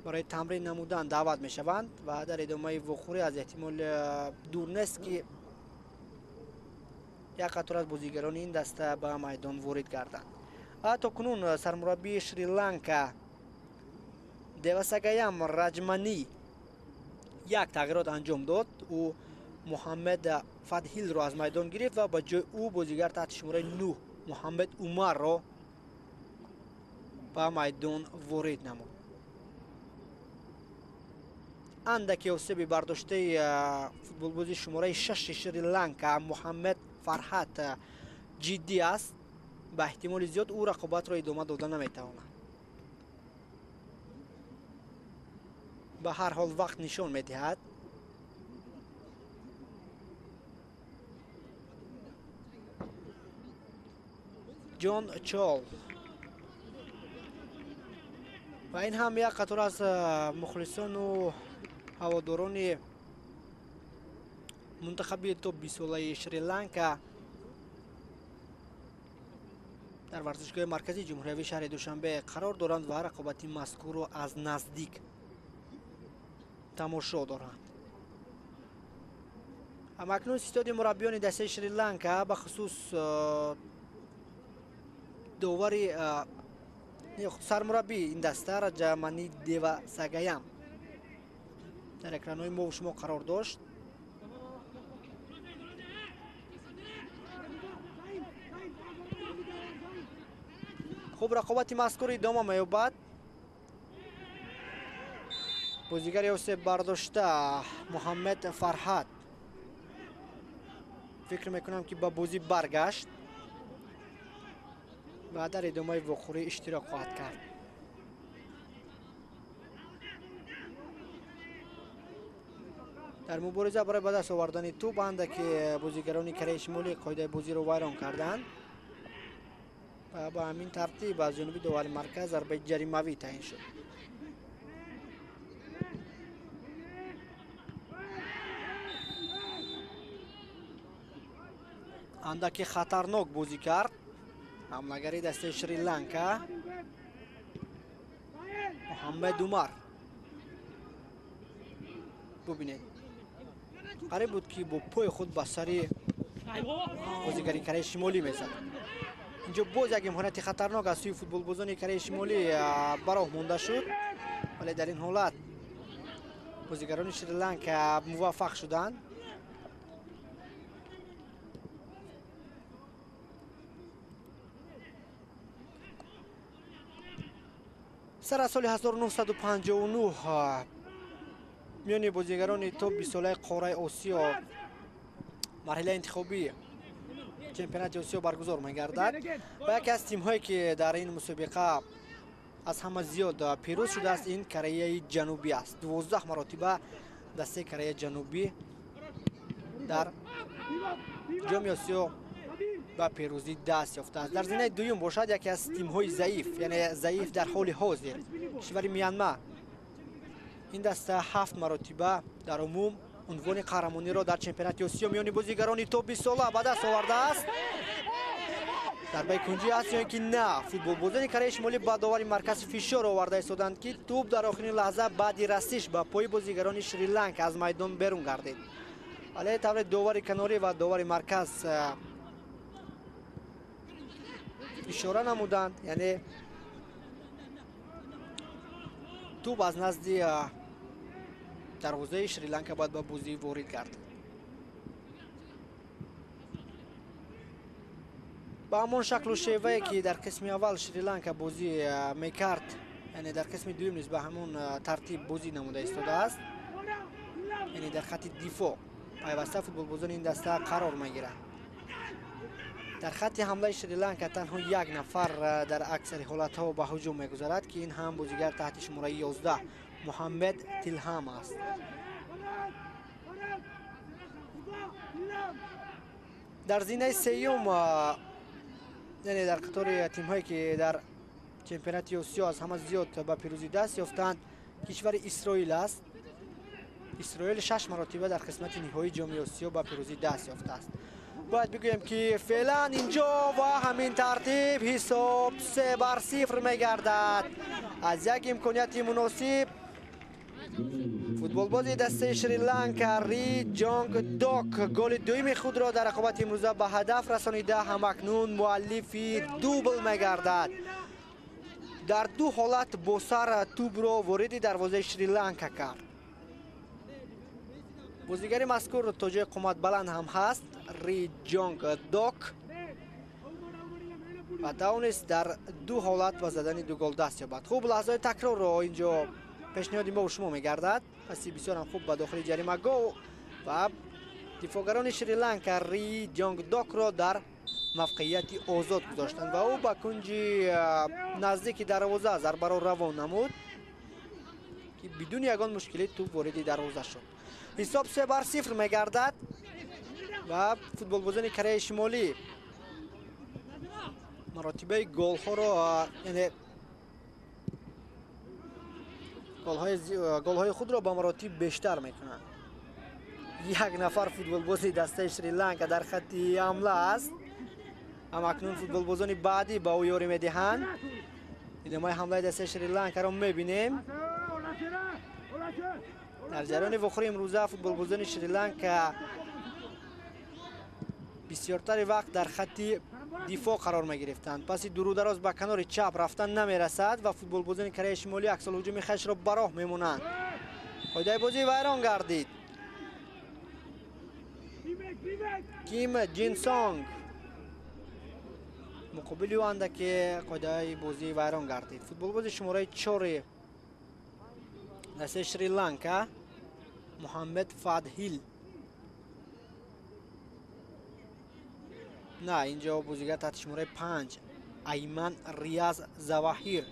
برای تمرین نمودن دعوت می‌شوند و در ادامه وقوعی از احتمال دور نیست که یک قطار از بازیگران این دسته به میدان وارد گردند. تا کنون سرمربی شریلانکا دیواساگایم رجمانی یک تغییرات انجام داد و محمد فدهیل را از میدان گرفت و با جای او بازیگر تحت شماره 9 محمد عمر را به میدان وارد نمود. اندکی آسیب برداشته فوتبالباز شماره 6 شریلانکا محمد فرحت جدی است. به احتمال زیاد او رقابت را ادامه دادن نمیتواند. به هر حال وقت نشان میدهد جان چال و این هم یک قطار از مخلصان و هواداران منتخب توپ 20 ساله شریلانکا در ورزشگاه مرکزی جمهوری شهر دوشنبه قرار دارند و رقابت مذکور را از نزدیک تماشا دارند. اما اکنون استاد مربیان دسته شریلانکا به خصوص داوری سرمربی این دسته رجمانی دیواساگایم در اکرانهای ما و شما قرار داشت. خوب رقابت مذکور ادامه می‌یابد. بازیگر آسیب برداشته محمد فرحت فکر میکنم که با بازی برگشت و در ادامه وقوعی اشتراک خواهد کرد. در مبارزه برای به دست آوردن توپ اندکی بازیگران کره شمالی قاعده بازی را ویران کردند و با همین ترتیب از جانب داور مرکز ضربه جریمه‌ای تعیین شد. اندکی خطرناک بازی کرد حمله‌گری دسته شریلانکا محمد عمر. ببینید قریب بود که با پای خود به سر بازیگری کره شمالی میزد. اینجا باز یک امکانات خطرناک از سوی فوتبالبازان کره شمالی براه مانده شد، ولی در این حالت بازیگران شریلانکا موفق شدند. سر از سال 1959 میان بازیگران توپ 20 ساله قاره آسیا مرحله انتخابی چمپیونات آسیا برگزار می‌گردد و یکی از تیم‌هایی که در این مسابقه از همه زیاد پیروز شده است این کره جنوبی است. 12 مرتبه دسته کره جنوبی در جام آسیا به پیروزی دست یافته است. در زمینه دوم باشد یکی از تیم‌های ضعیف، یعنی ضعیف در حال حاضر، کشور میانمار. این دسته 7 مرتبه در عموم عنوان قهرمانی را در چمپیونات آسیا میان بازیگران توپ 20 ساله به دست آورده است. ضربه کنجی است یا اینکه نه، فوتبالبازان کره شمالی با داور مرکز فشار آورده ایستادند که توپ در آخرین لحظه بعد رسیدش به پای بازیگران شریلانکا از میدان بیرون گردید. ولی طور داور کناری و داور مرکز اشاره نمودند، یعنی توپ از نزد دروازه شریلانکا باید به بازی وارد گردد. با همان شکل و شیوهی که در قسم اول شریلانکا بازی میکرد، یعنی در قسم دوم نیز به همون ترتیب بازی نموده ایستاده است، یعنی در خط دفاع پیوسته فوتبالبازان این دسته قرار میگیرند. در خط حمله شریلانکا تنها یک نفر در اکثر حالت‌ها به هجوم می‌گذارد که این هم بازیگر تحت شماره 11 محمد تلهام است. در زینه سوم، یعنی در قطار تیم‌هایی که در چمپیونات آسیا از همه زیاد به پیروزی دست یافتند، کشور اسرائیل است اسرائیل 6 مرتبه در قسمت نهایی جام آسیا با پیروزی دست یافته است. باید بگویم که فعلا اینجا و همین ترتیب حساب 3-0 میگردد. از یک امکانیت مناسب فوتبالباز دسته شریلانکا ری جانگ دوک گل دوم خود را در رقابت امروزه به هدف رسانیده همکنون مؤلف دوبل میگردد. در دو حالت با سر توپ را وارد دروازه شریلانکا کرد. بازیگر مذکور تاجر قامت بلند هم هست، ری جانگ دوک، و توانست در دو حالت و زدن دو گل دست یابد. خوب لحظه تکرار را اینجا پیشنهاد ما و شما میگردد. پسی بسیار هم خوب به داخل جریمه گو و دفاعگران شریلانکا ری جانگ دوک را در موقعیت آزاد گذاشتند و او به کنج نزدیک دروازه ضربه را روان نمود که بدون یگان مشکلی توپ وارد دروازه شد. حساب 3-0 میگردد و فوتبالبازان کره شمالی مراتبه گل ها را یعنی گل های خود را به مراتب بیشتر میکنند. یک نفر فوتبالباز دسته شریلانکا در خط حمله است. همکنون فوتبالبازان بعدی با او یاری میدهند. ادامه حمله دسته شریلانکا را میبینیم. در جریان وخوری امروزه فوتبالبازان شریلانکا بسیارتر وقت در خط دفاع قرار می گرفتند. پس درو دراز به کنار چپ رفتن نمی رسد و فوتبالبازان کره شمالی عکس الهجوم خش را به راه میمونند. قاعده بازی ویران گردید. کیم جین سانگ مقابل او اند که قاعده بازی ویران گردید. فوتبالباز شماره 4 دسته شریلانکا محمد فادهیل، نه اینجا بازیگر تحت شماره 5 ایمن ریاض زواهیر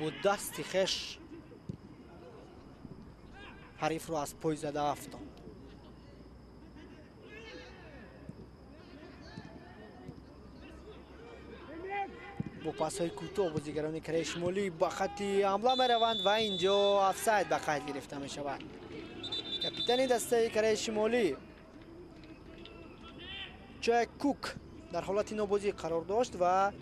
با دست خش حریف رو از پای زده افتاد. با پاس های کوتاه بازیگران کره شمالی با خط حمله می روند و اینجا افساید به قید گرفته می شود. کاپیتان دسته کره شمالی چای کوک در حالت نوبازی قرار داشت و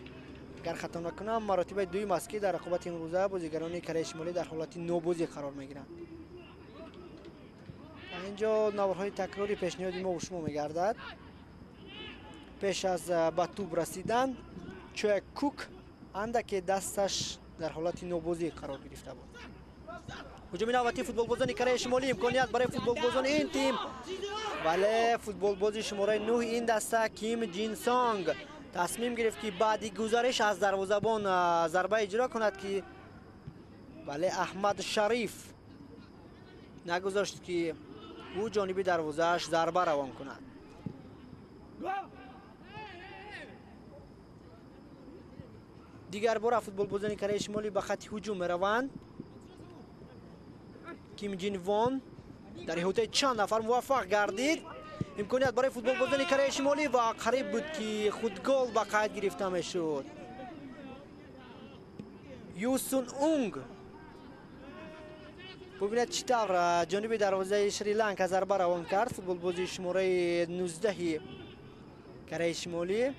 اگر خطا نکنم مراتب دوم است که در رقابت امروزه بازیگران کره شمالی در حالت نوبازی قرار میگیرند. اینجا نوارهای تکراری پیشنهاد ما و شما میگردد. پیش از به توپ رسیدن چای کوک اندک دستش در حالت نوبازی قرار گرفته بود. هجوم نوبتی فوتبالبازان کره شمالی، امکانیت برای فوتبالبازان این تیم، ولی فوتبالباز شماره 9 این دسته کیم جین سانگ تصمیم گرفت که بعدی گزارش از دروازه‌بان ضربه اجرا کند که ولی احمد شریف نگذاشت که او جانبی دروازه‌اش ضربه روان کند. دیگر بار فوتبالبازان کره شمالی به خط هجوم میروند. کیم جین وان در احاطه چند نفر موفق گردید. امکانیت برای فوتبالبازان کره شمالی و قریب بود که خود گل به قید گرفته میشد. یوسون اونگ ببینید چطور جانب دروازه شریلانکا ضربه روان کرد. فوتبالباز شماره 19 کره شمالی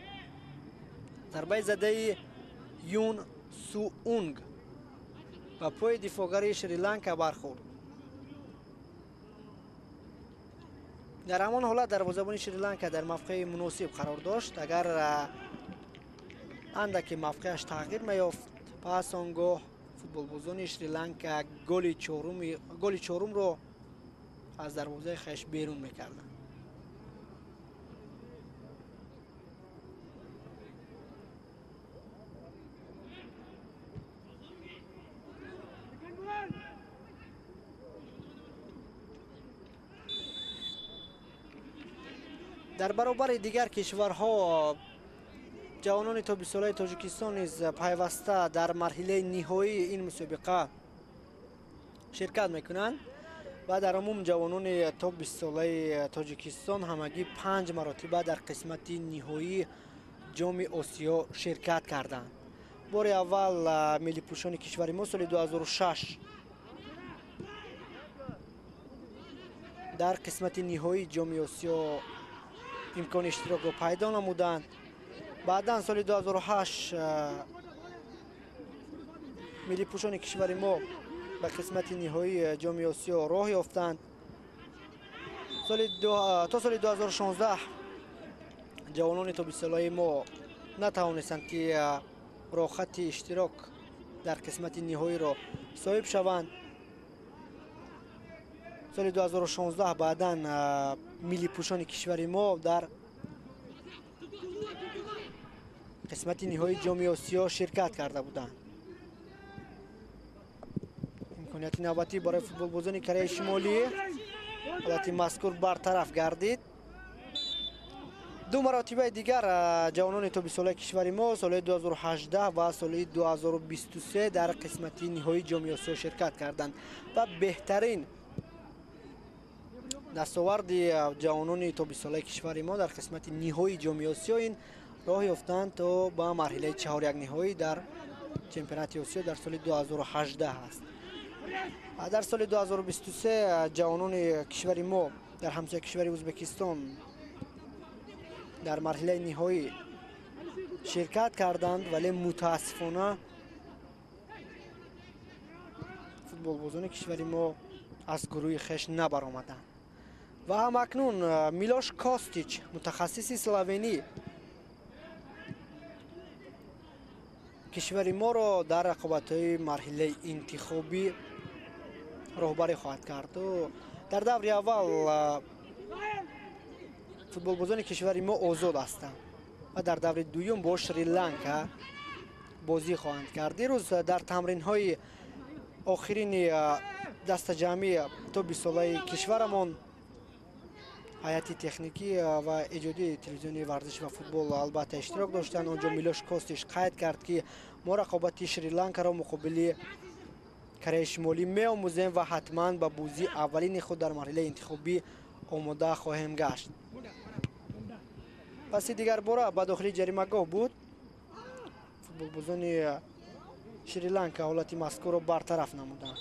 ضربه زده یون سو اونگ و پای دفاعگر شریلانکا برخورد. در همان حالت دروازه‌بان شریلانکا در موقع مناسب قرار داشت. اگر اندک موقعش تغییر میافت پس آنگاه فوتبالبازان شریلانکا گل چهارم رو از دروازه خش بیرون میکردند. در برابر دیگر کشورها جوانان تا 20 ساله تاجیکستان نیز پیوسته در مرحله نهایی این مسابقه شرکت میکنند و در عموم جوانان تا 20 ساله تاجیکستان همگی 5 مرتبه در قسمت نهایی جام آسیا شرکت کردند. بار اول ملی پوشان کشور ما سال 2006 дар қисмати ниҳоии ҷоми осиё имкони иштирокро пайдо намуданд. баъдан соли 2008 миллипӯшони кишвари мо ба қисмати ниҳоии ҷоми осиё роҳ ёфтанд. то соли 2016 ҷавонони тобисолаи мо натавонистанд ки роҳхати иштирок дар қисмати ниҳоиро соҳиб шаванд. соли 2016 баъдан миллипӯшони кишвари мо дар қисмати ниҳоии ҷоми осиё ширкат карда буданд. имконияти навбатӣ барои футболбозони Кореяи Шимолӣ ҳолати мазкур бартараф гардид. ду маротибаи дигар ҷавонони тобисолаи кишвари мо солҳои 2018 ва солҳои 2023 дар қисмати ниҳоии ҷоми осиё ширкат карданд ва беҳтарин дастоварди ҷавонони тобисолаи кишвари мо дар қисмати ниҳоии ҷоми осиё ин роҳ ёфтанд то ба марҳилаи чаҳорякниҳоӣ дар чемпионати осиё дар соли 2018 аст. дар соли 2023 ҷавонони кишвари мо дар ҳамсояи кишвари Ӯзбекистон дар марҳилаи ниҳоӣ ширкат карданд, вале мутаассифона футболбозони кишвари мо аз гурӯҳи хеш набаромаданд. ва ҳамакнун Милош Костич, мутахассиси словенӣ, кишвари моро дар рақобатҳои марҳилаи интихобӣ роҳбарӣ хоҳад кард. дар даври аввал футболбозони кишвари мо озод ҳастанд ва дар даври дуюм бо Шри-Ланка бозӣ хоҳанд кард. дирӯз дар тамринҳои охирини дастаҷамъии тобисолаи кишварамон ҳайати техникӣ ва эҷодии телевизионии варзиш ва футбол албатта иштирок доштанд. онҷо Милош Костиш қайд кард ки мо рақобати Шри-Ланкаро муқобили Кореяи Шимолӣ меомӯзем ва ҳатман ба бозии аввалини худ дар марҳилаи интихобӣ омода хоҳем гашт. паси дигар бора ба дохили ҷаримагоҳ буд. футболбозони Шри-Ланка ҳолати мазкурро бартараф намуданд.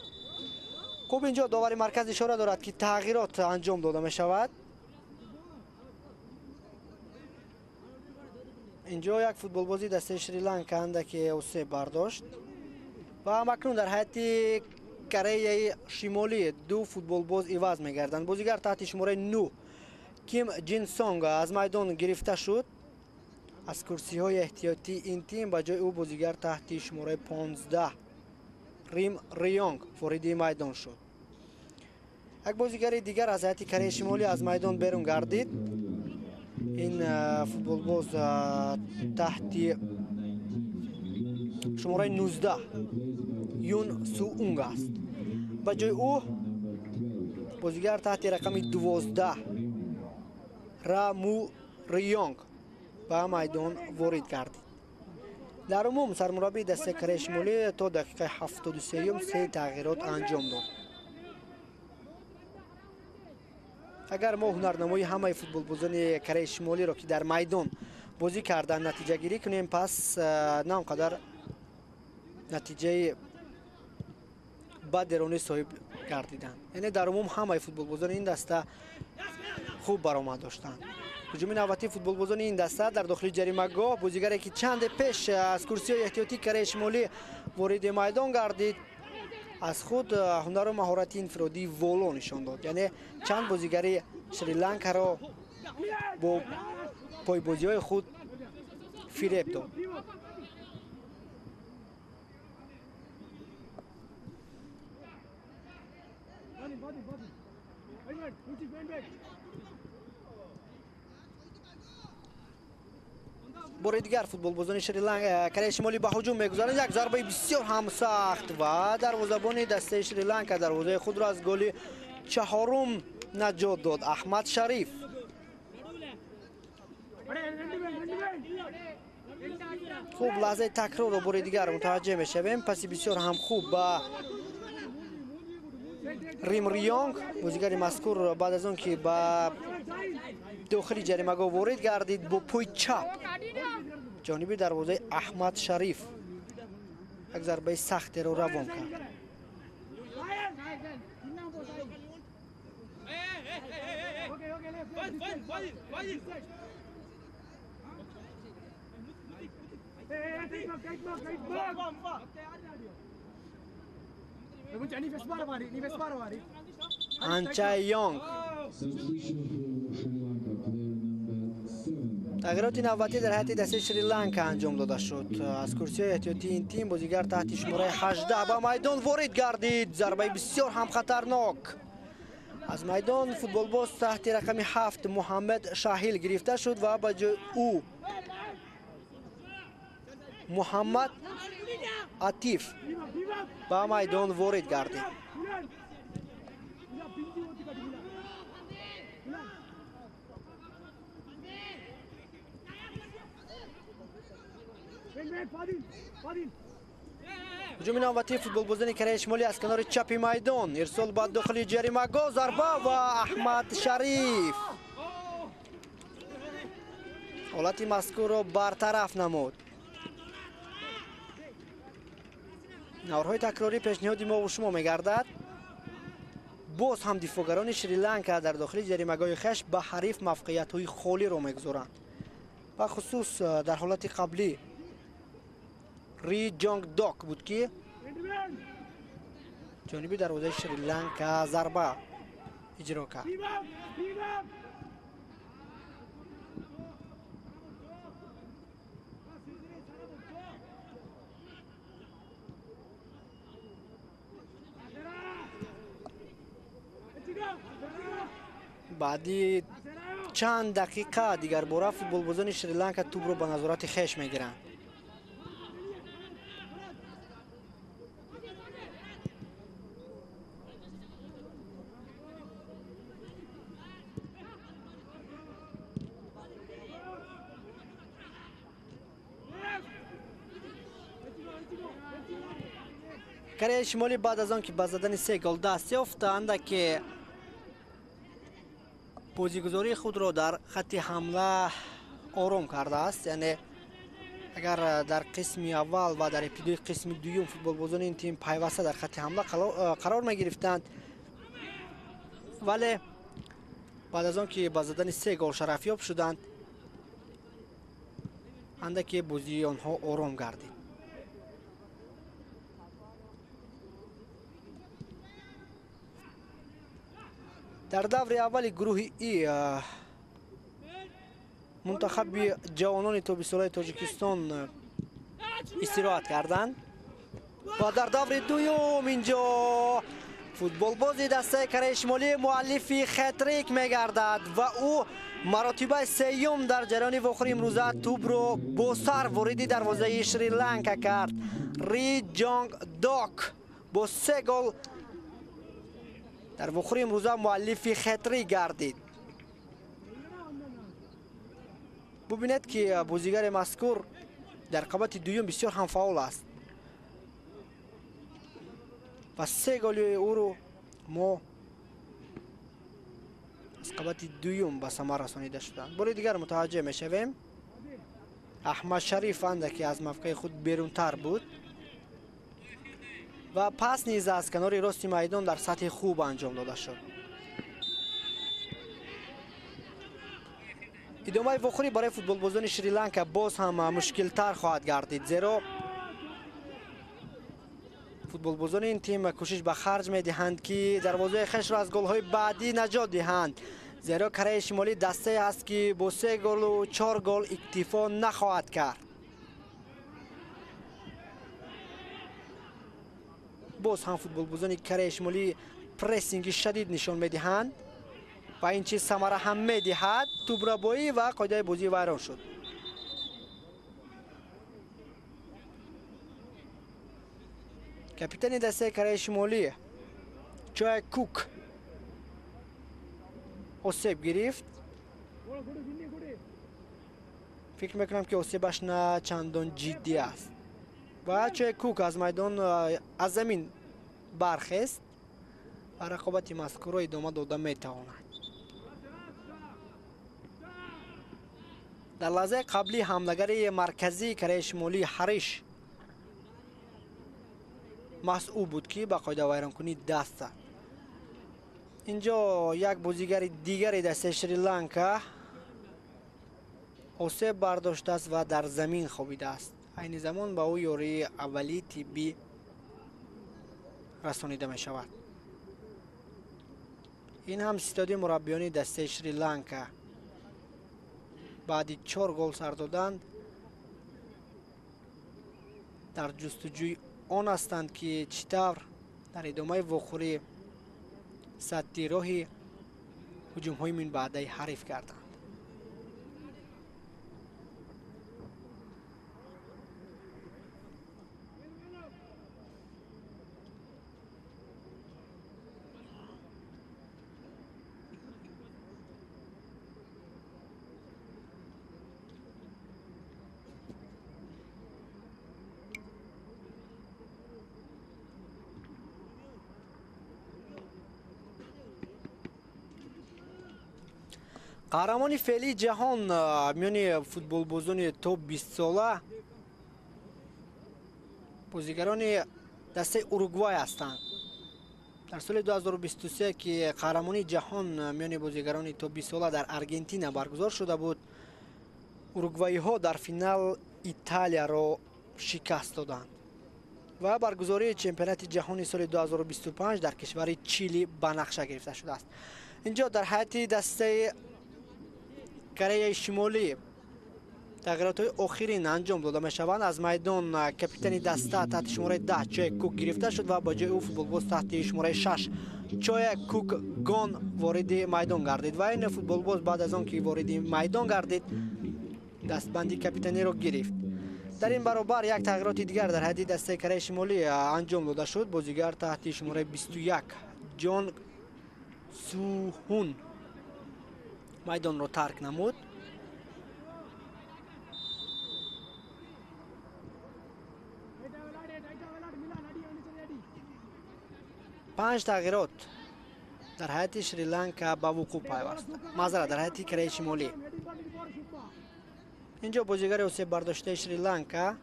хуб, инҷо довари марказ ишора дорад ки тағйирот анҷом дода мешавад. инҷо як футболбози дастаи Шри-Ланка андаке осеб бардошт ва ҳамакнун дар ҳайати Кореяи Шимолӣ ду футболбоз иваз мегарданд. бозигар таҳти шумораи 9 Ким Ҷин Сонг аз майдон гирифта шуд. аз курсиҳои эҳтиётии ин тим ба ҷои ӯ бозигар таҳти шумораи 15 Рим Рионг вориди майдон шуд. як бозигари дигар аз ҳайати Кореяи Шимолӣ аз майдон берун гардид. ин футболбоз таҳти шумораи 19 Юн Суунг аст. ба ҷои ӯ бозигар таҳти рақами 12 Раму Рионг ба майдон ворид гардид. дар умум сармураббии дастаи Кореяи Шимолӣ то дақиқаи 73 се тағйирот анҷом дод. агар мо ҳунарнамои ҳамаи футболбозони Кореяи Шимолиро ки дар майдон бозӣ карданд натиҷагирӣ кунем, пас на он қадар натиҷаи бадеронӣ соҳиб гардиданд. яъне дар умум ҳамаи футболбозони ин даста хуб баромад доштанд. ҳуҷуми навбатии футболбозони ин даста дар дохили ҷаримагоҳ бозигаре ки чанде пеш аз курсиҳои эҳтиётии Кореяи Шимолӣ вориди майдон гардид, аз худ ҳунару маҳорати инфиродии воло нишон дод. яъне чанд бозигари Шри-Ланкаро бо пойбозиҳои худ фиреб дод. бори дигар футболбозони Кореяи Шимолӣ ба ҳуҷум мегузаранд. як зарбаи бисёр ҳам сахт ва дарвозабони дастаи Шри-Ланка дарвозаи худро аз голи чаҳорум наҷот дод. Аҳмад Шариф хуб, лаҳзаи такрорро бори дигар мутаваҷҷеҳ мешавем. паси бисёр ҳам хуб ба Рим Рионг, бозигари мазкур баъд аз он ки ба дохили ҷаримагоҳ ворид гардид, бо пӯи чап ҷониби дарвозаи Аҳмад Шариф як зарбаи сахтеро равон кард. Ancha Young. تغییرات نوبتی در هیئت دسته شریلانکا انجام داده شد. از کرسی احتیاطی این تیم بازیگر تحت شماره 18 به میدان وارد گردید. ضربه بسیار هم خطرناک از میدان فوتبال باز تحت رقم 7 محمد شاهیل گرفته شد و به جای او محمد عطیف به میدان وارد گردید. هجوم نوبتی فوتبال بازان کره شمالی از کنار چپ میدان، ارسال به داخل جریمه گاه، ضربه و احمد شریف حالت مذکور را برطرف نمود. نوارهای تکراری پیشنهاد ما و شما میگردد. باز هم دفاعگران شریلانکا در داخل جریمه گاه خویش به حریف موقعیت های خالی را میگذارند. و خصوص در حالت قبلی ری جانگ داک بود که جانبی دروازه شریلانکا ضربه اجرا کرد. بعدی چند دقیقه دیگر باره فوتبال بازان شریلانکا توپ رو به نظارت خویش میگیرند. کره شمالی بعد از آن که به زدن 3 گل دست یافتند که بازیگزاری خود را در خط حمله آرام کرده است. یعنی اگر در قسم اول و در ابتدای قسم دوم فوتبال بازان این تیم پیوسته در خط حمله قرار می گرفتند، ولی بعد از آن که به زدن 3 گل شرفیاب شدند اندکی بازی آنها آرام گردید. در دور اول گروه ای منتخب جوانان توبیسولای تاجیکستان استراحت کردند و در دور دوم اینجا فوتبال بازی دسته کره شمالی مؤلفی خطریک میگردد و او مراتبه سیوم در جریان واخور امروزه توپ رو با سر وارد دروازه شریلانکا کرد. ری جانگ داک با 3 گل در واخور امروزه مؤلفی خطری گردید. ببینید که بازیگر مذکور در رقابت دوم بسیار هم فعال است و 3 گل او رو ما از رقابت دوم به ثمر رسانیده شدند. بار دیگر متوجه میشویم احمد شریف اندکی از موقع خود بیرونتر بود و پس نیز از کنار راست میدان در سطح خوب انجام داده شد. ادامه واخوری برای فوتبال بازان شریلانکا باز هم مشکل تر خواهد گردید، زیرا فوتبال بازان این تیم کوشش به خرج می دهند که دروازه خویش را از گل های بعدی نجات دهند، زیرا کره شمالی دسته است که با 3 گل و 4 گل اکتفا نخواهد کرد. باز هم فوتبال بازان کره شمالی پرسینگ شدید نشان می دهند و این چیز ثمره هم می دهد. توپ را بایی و قاعده بازی ویران شد. کاپیتان دسته کره شمالی جای کوک آسیب گرفت. فکر میکنم که آسیبش نه چندان جدی است و جای کوک از میدان از زمین برخست و رقابت مذکور را ادامه داده میتواند. در لحظه قبلی حملگر مرکزی کره شمالی حریش محض او بود که به قاعده ویرانکنی دست زد اینجا یک بازیگر دیگری دسته شریلانکا آسیب برداشته است و در زمین خوابیده است. این زمان با او یاری اولی طبی رسانیده می شود. این هم ستاد مربیان دسته شریلانکا بعد 4 گل سر دادند در جستجوی آن هستند که چطور در ادامه وخوری سطحی راهی هجوم های من بعدی حریف کردند. قهرمان فعلی جهان میان فوتبال بازان تا 20 ساله بازیگران دسته اوروگوای هستند. در سال 2023 که قهرمانی جهان میان بازیگران تا 20 ساله در آرژانتین برگزار شده بود، اوروگوایی ها در فینال ایتالیا را شکست دادند و برگزاری چمپیونات جهانی سال 2025 در کشور چیلی به نقشه گرفته شده است. اینجا در حیات دسته کره شمالی تغییرات اخیرین انجام داده می شوند. از میدان کاپیتان دسته تحت شماره 10 چای کوک گرفته شد و با جای او فوتبالباز تحت شماره 6 چای کوک گان وارد میدان گردید و این فوتبالباز بعد از آن که وارد میدان گردید دستبندی کاپیتانی را گرفت. در این برابر یک تغییرات دیگر در حد دسته کره شمالی انجام داده شد. بازیگر تحت شماره 21 جان سوهون میدان را ترک نمود. پنج تغییرات در حیات شریلانکا به وقوع پیوست. معذرت، در حیات کره شمالی. اینجا بازیگر آسیب برداشته شریلانکا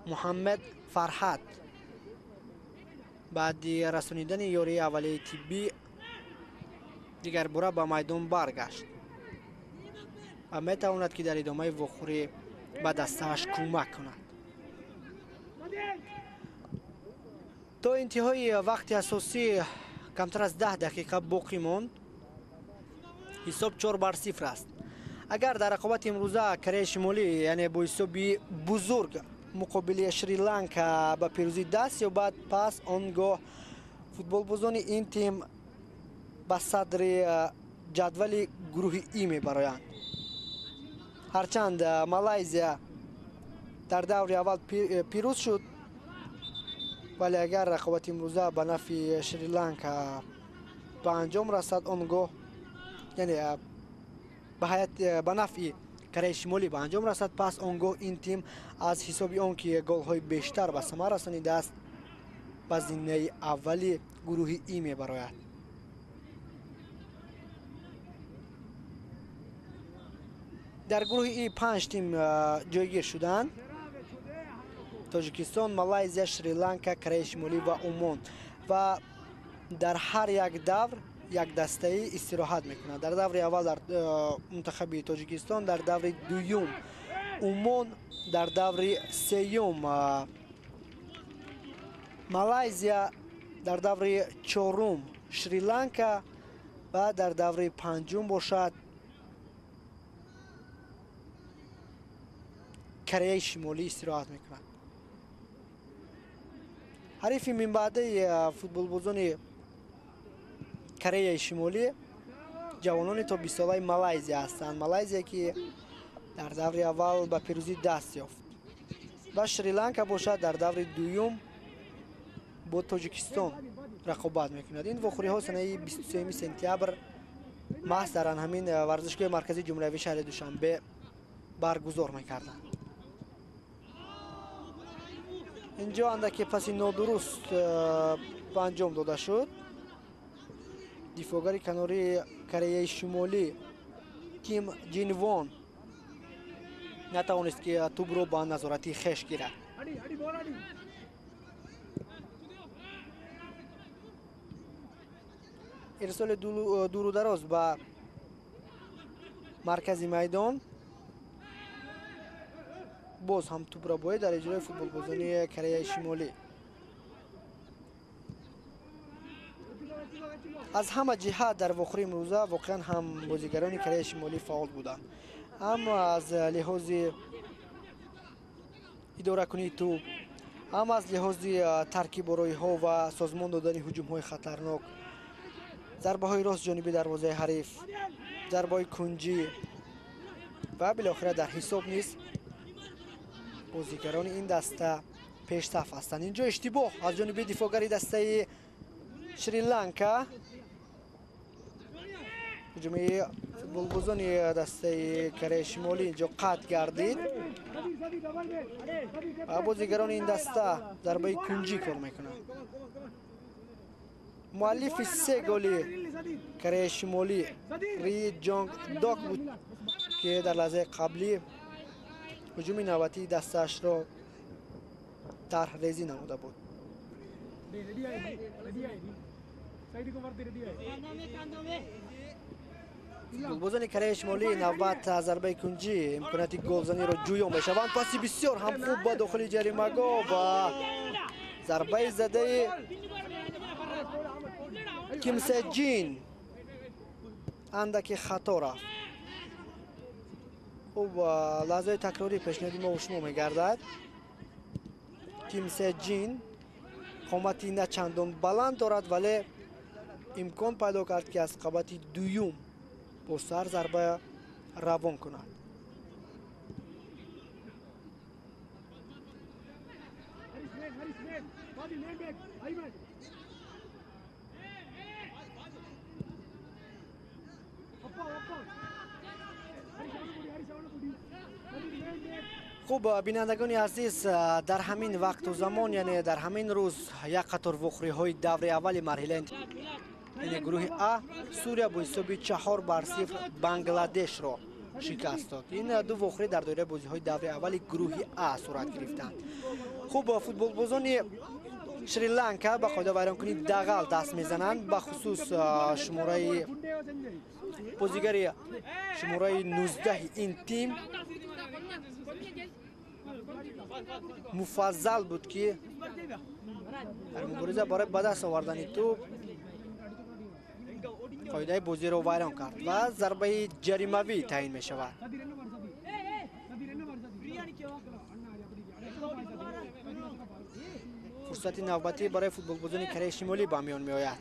محمد فرحت بعد رسانیدن یاری اولیه طبی دیگر باره به میدان برگشت و می تواند که در ادامه وخوری به دسته‌اش کمک کند. تا انتهای وقت اساسی کمتر از 10 دقیقه باقی ماند. حساب 4-0 است. اگر در رقابت امروزه کره شمالی یعنی با حسابی بزرگ مقابل شریلانکا به پیروزی دست یابد، پس آنگاه فوتبال بازان این تیم به صدر جدول گروه ای می برایند. هرچند مالایزیا در دور اول پیروز شد، ولی اگر رقابت امروزه به نفع شریلانکا به انجام رسد، آنگاه یعنی به نفع کره شمالی به انجام رسد، پس آنگاه این تیم از حساب آن که گل های بیشتر به ثمر رسانیده است به زینه اولی گروه ای می براید. در گروه ای 5 تیم جایگیر شدند: تاجیکستان، مالایزیا، شریلانکا، کره شمالی و عمان و در هر یک دور یک دسته ای استراحت میکنند. در دور اول در منتخب تاجیکستان، در دور دوم عمان، در دور سوم مالایزیا، در دور چهارم شریلانکا و در دور پنجم باشد کره شمالی استراحت میکنند. حریف من بعده فوتبال بازان کره شمالی جوانان تا 20 ساله مالایزیا هستند. مالایزیا که در دور اول به پیروزی دست یافت و شریلانکا باشد در دور دوم با تاجیکستان رقابت میکند. این وخوری ها سنه 23 سپتامبر محض در همین ورزشگاه مرکزی جمهوری شهر دوشنبه برگزار میکردند. اینجا اندکی پسی نادرست به انجام داده شد. دفاعگر کناری کره شمالی تیم جینوان نتوانست که توپ رو با نظارتی خش گیرد. ارسال دور و دراز به مرکزی میدان. باز هم توپ را باید در اجرای فوتبالبازان کره شمالی. از همه جهت در واخور امروزه واقعا هم بازیگران کره شمالی فعال بودند، اما از لحاظ اداره کنی توپ، اما از لحاظ ترکیب‌آرایی ها و سازمان دادن هجوم های خطرناک، ضربه های راست جانبی دروازه حریف، ضربه های کنجی و بالاخره در حساب نیست بازیگران این دسته پیش صف هستند. اینجا اشتباه از جانب دفاعگری دسته شریلانکا. هجوم فوتبالبازان دسته کره شمالی اینجا قطع گردید و بازیگران این دسته ضربه کنجی کار میکنند. مؤلف 3 گل کره شمالی ری جانگ داک بود که در لحظه قبلی هجوم نوبتی دستش را طرح ریزی نموده بود. فوتبالبازان کره شمالی نوبت ضربه کنجی امکانات گلزنی را جویا میشوند. پاسی بسیار هم خوب به داخل جریمه‌گاه و ضربه زده کیمسه جین اندکی خطا رفت. و لحظه تکراری پیشنهادی ما و شما میگردد. کیمسه جین قامتی نه چندان بلند دارد ولی امکان پیدا کرد که از قامت دوم با سر ضربه روان کند. خوب بینندگان عزیز، در همین وقت و زمان یعنی در همین روز یک قطار وخوری های دور اول مرحله یعنی گروه ا سوریه با حساب 4-0 بنگلادش را شکست داد. این دو وخوری در دوره بازی های دور اول گروه ا صورت گرفتند. خوب فوتبالبازان شریلانکا با قاعده ویران کنی دغل دست میزنند، به خصوص شماره بازیگر شماره 19 این تیم مفضل بود که در مبارزه برای به دست آوردن توپ قاعده بازی را ویران کرد و ضربه جریمه‌ای تعیین می شود. فرصت نوبتی برای فوتبالبازان کره شمالی به میان می آید.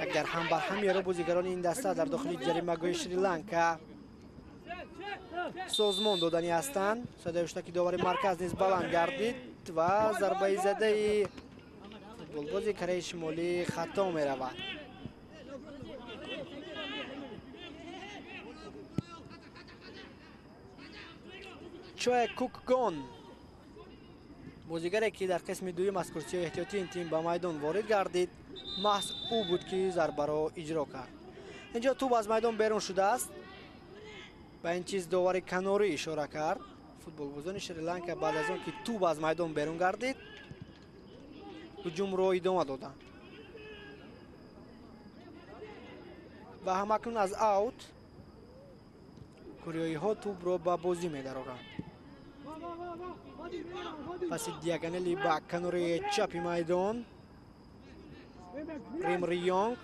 اگر هم بر هم یارو بازیگران این دسته در داخل جریمه‌گاه شریلانکا سازمان دادنی هستند. صدای هشدار داور مرکز نیز بلند گردید و ضربه زده فوتبالباز کره شمالی خطا می رود. چوی کوکگون بازیگری که در قسم دوم از کرسی احتیاطی این تیم به میدان وارد گردید، محض او بود که ضربه را اجرا کرد. اینجا توپ از میدان بیرون شده است. به این چیز داور کناری اشاره کرد. فوتبالبازان شریلانکا بعد از آن که توپ از میدان بیرون گردید هجوم را ادامه دادند و همکنون از اوت کوریایی ها توپ را به بازی می درآورند. پس دیاگونالی با کناری چپ میدان ریم ریونگ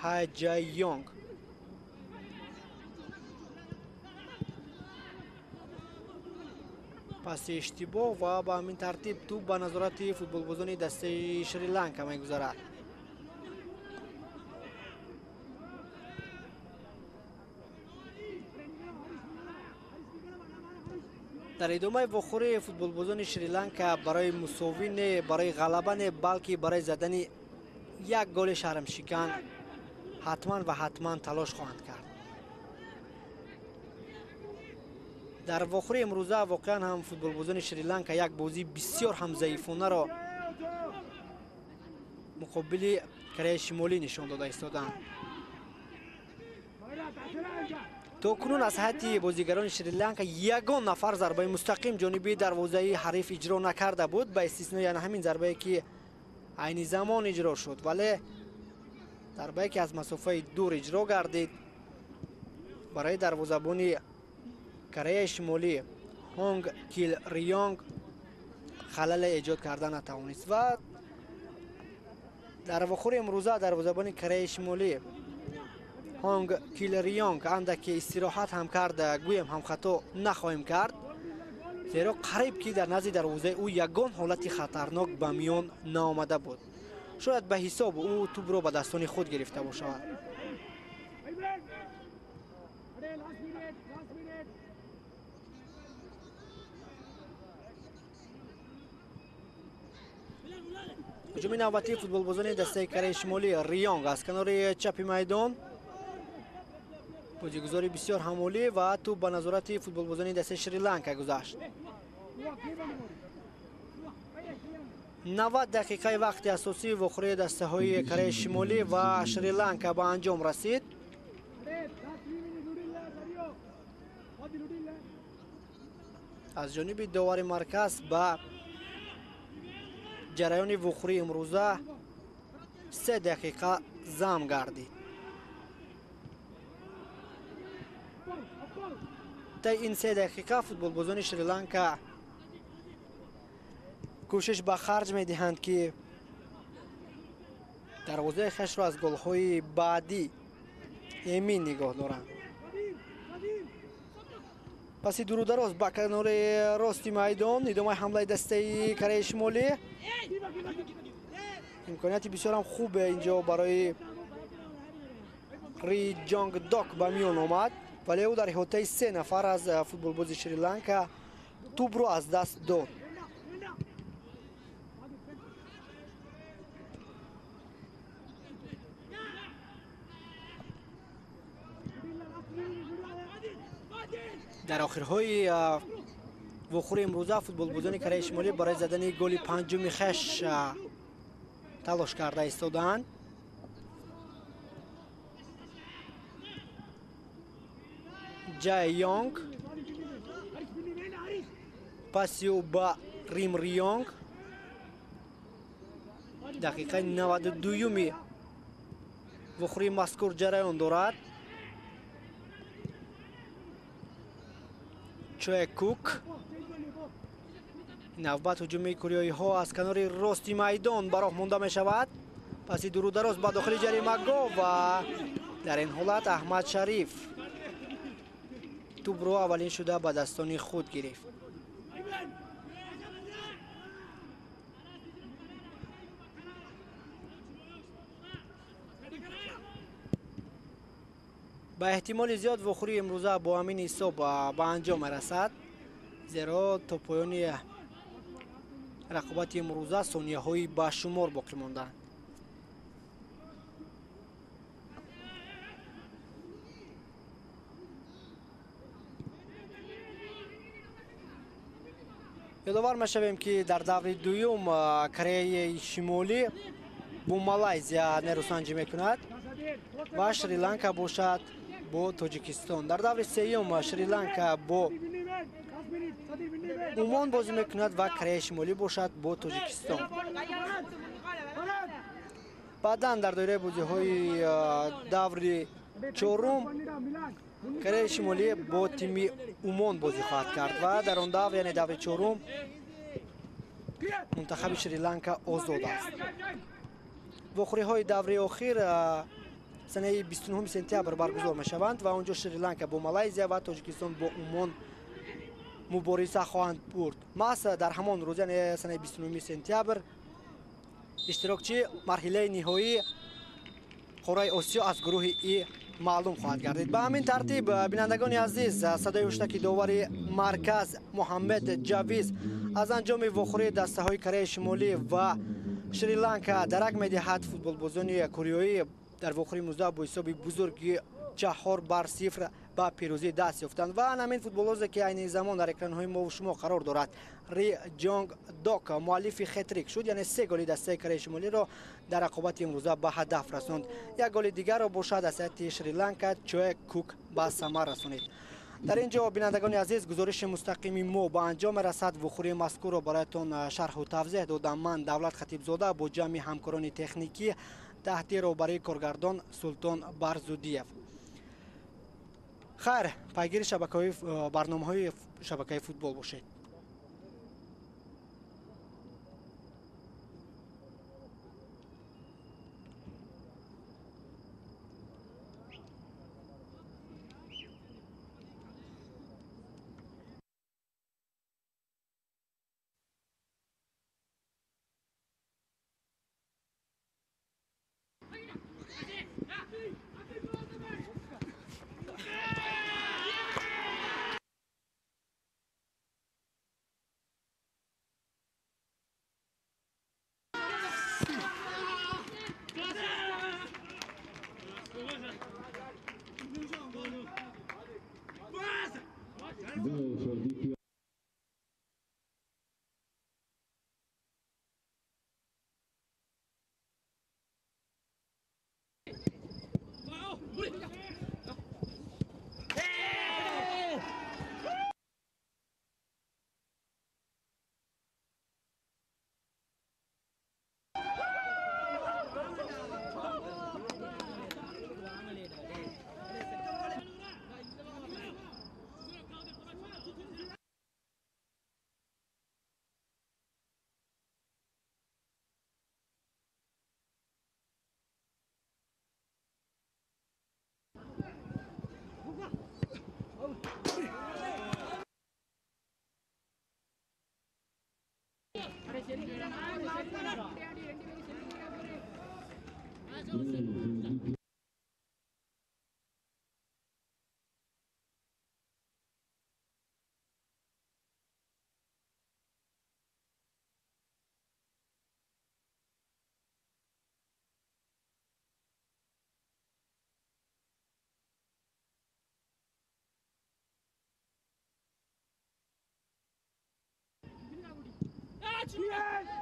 های جای یونگ پس اشتباه و با همین ترتیب توپ به نظارت فوتبالبازان دسته شریلانکا میگذارد. در ادامه وخوری فوتبالبازان شریلانکا برای مساوی نه برای غلبه نه بلکه برای زدن یک گل شرم شکن حتما تلاش خواهند کرد. در وخوری امروزه واقعا هم فوتبالبازان شریلانکا یک بازی بسیار هم ضعیفانه را مقابل کره شمالی نشان داده ایستادند. کنون از حتی بازیگران شریلانکا یگان نفر ضربه مستقیم جانبی دروازه حریف اجرا نکرده بود، به استثنای یعنی همین ضربه که عین زمان اجرا شد، ولی ضربه که از مسافه دور اجرا گردید برای دروازه‌بان کره شمالی هونگ کیل ریانگ خلل ایجاد کردن نتوانست و در واخور امروزه دروازه‌بان کره شمالی هونگ کیل ریانگ اندک استراحت هم کرد، گویم هم خطا نخواهیم کرد، زیرا قریب که در نزد دروازه او یگان حالت خطرناک به میان نآمده بود. شاید به حساب او توپ را به دستان خود گرفته باشد. هجوم نوبتی فوتبال بازان دسته کره شمالی ریانگ از کنار چپ میدان، بازیگزاری بسیار همولی و توپ به نظارت فوتبال بازان دسته شریلانکا گذشت. 90 دقیقه وقت اساسی وخوری دسته های کره شمالی و شریلانکا به انجام رسید. از جانب داور مرکز به جریان وخوری امروزه 3 دقیقه زم گردید. تا این 3 دقیقه فوتبال بازان شریلانکا کوشش به خرج میدهند که دروازه خش را از گل‌های بعدی امین نگاه دارند. پس درو دراز با کنار راستی میدان ادامه حمله دسته کره شمالی، امکانیت بسیار هم خوب اینجا برای ری جانگ داک به میان آمد، ولی او در احاطه 3 نفر از فوتبال باز شریلانکا توپ رو از دست داد. در آخرهای وخور امروزه فوتبال بازان کره شمالی برای زدن گل پنجم خش تلاش کرده ایستادند. جای یانگ پاسی با ریم ریانگ، دقیقه 92 وخوری مذکور جریان دارد. چوی کوک نوبت هجوم کوریایی ها از کنار راستی میدان براه مونده می شود. پس درو دراز با داخل جریمه گو و در این حالت احمد شریف توپ رو اولین شده به دستان خود گرفت. به احتمال زیاد وخوری امروزه با همین حساب به انجام رسد، زیرا تا پایان رقابت امروزه ثانیه های به شمار باقی ماندند. یادآور می‌شویم که در دور دوم کره شمالی با مالایزیا نیروسنجی میکند و شریلانکا باشد با تاجیکستان. در دور سوم شریلانکا با عمان بازی میکند و کره شمالی باشد با تاجیکستان. بعدا در دایره بازی های دور چهارم کره شمالی با تیم عمان بازی خواهد کرد و در آن دور یعنی دور چهارم منتخب شریلانکا آزاد است. وخوری های دوره آخر سنه 29 سپتامبر برگزار می شوند و آنجا شریلانکا با مالایزیا و تاجیکستان با عمان مبارزه خواهند برد. محض در همان روز یعنی سنه 29 سپتامبر اشتراکچی مرحله نهایی قاره آسیا از گروه ای معلوم خواهد گردید. به همین ترتیب بینندگان عزیز، صدای هشدار داور مرکز محمد جاویز از انجام وخوری دسته های کره شمالی و شریلانکا درک می‌دهد فوتبال بازان کوریایی дар вохӯри 19 бо ҳисоби бузурги 4-0 ба пирӯзӣ даст ёфтанд ва ҳамин футболбозе ки айни замон дар экранҳои мову шумо қарор дорад, Ри Ҷонг Док муаллифи хетрик шуд, яъне 3 голи дастаи Кореяи Шимолиро дар рақобати имрӯза ба ҳадаф расонд. Як голи дигарро бошад аз саҳати Шри-Ланка Чоэ Кук ба самар расонид. дар ин ҷо бинандагони азиз, гузориши мустақими мо ба анҷом мерасад. вухӯри мазкурро бароятон шарҳу тавзеҳ додам ман, Давлат Хатибзода, бо ҷамъи ҳамкорони техникӣ таҳти роҳбарии коргардон Султон Барзудиев. хайр, пайгири барномаҳои шабакаи футбол бошед. Yes!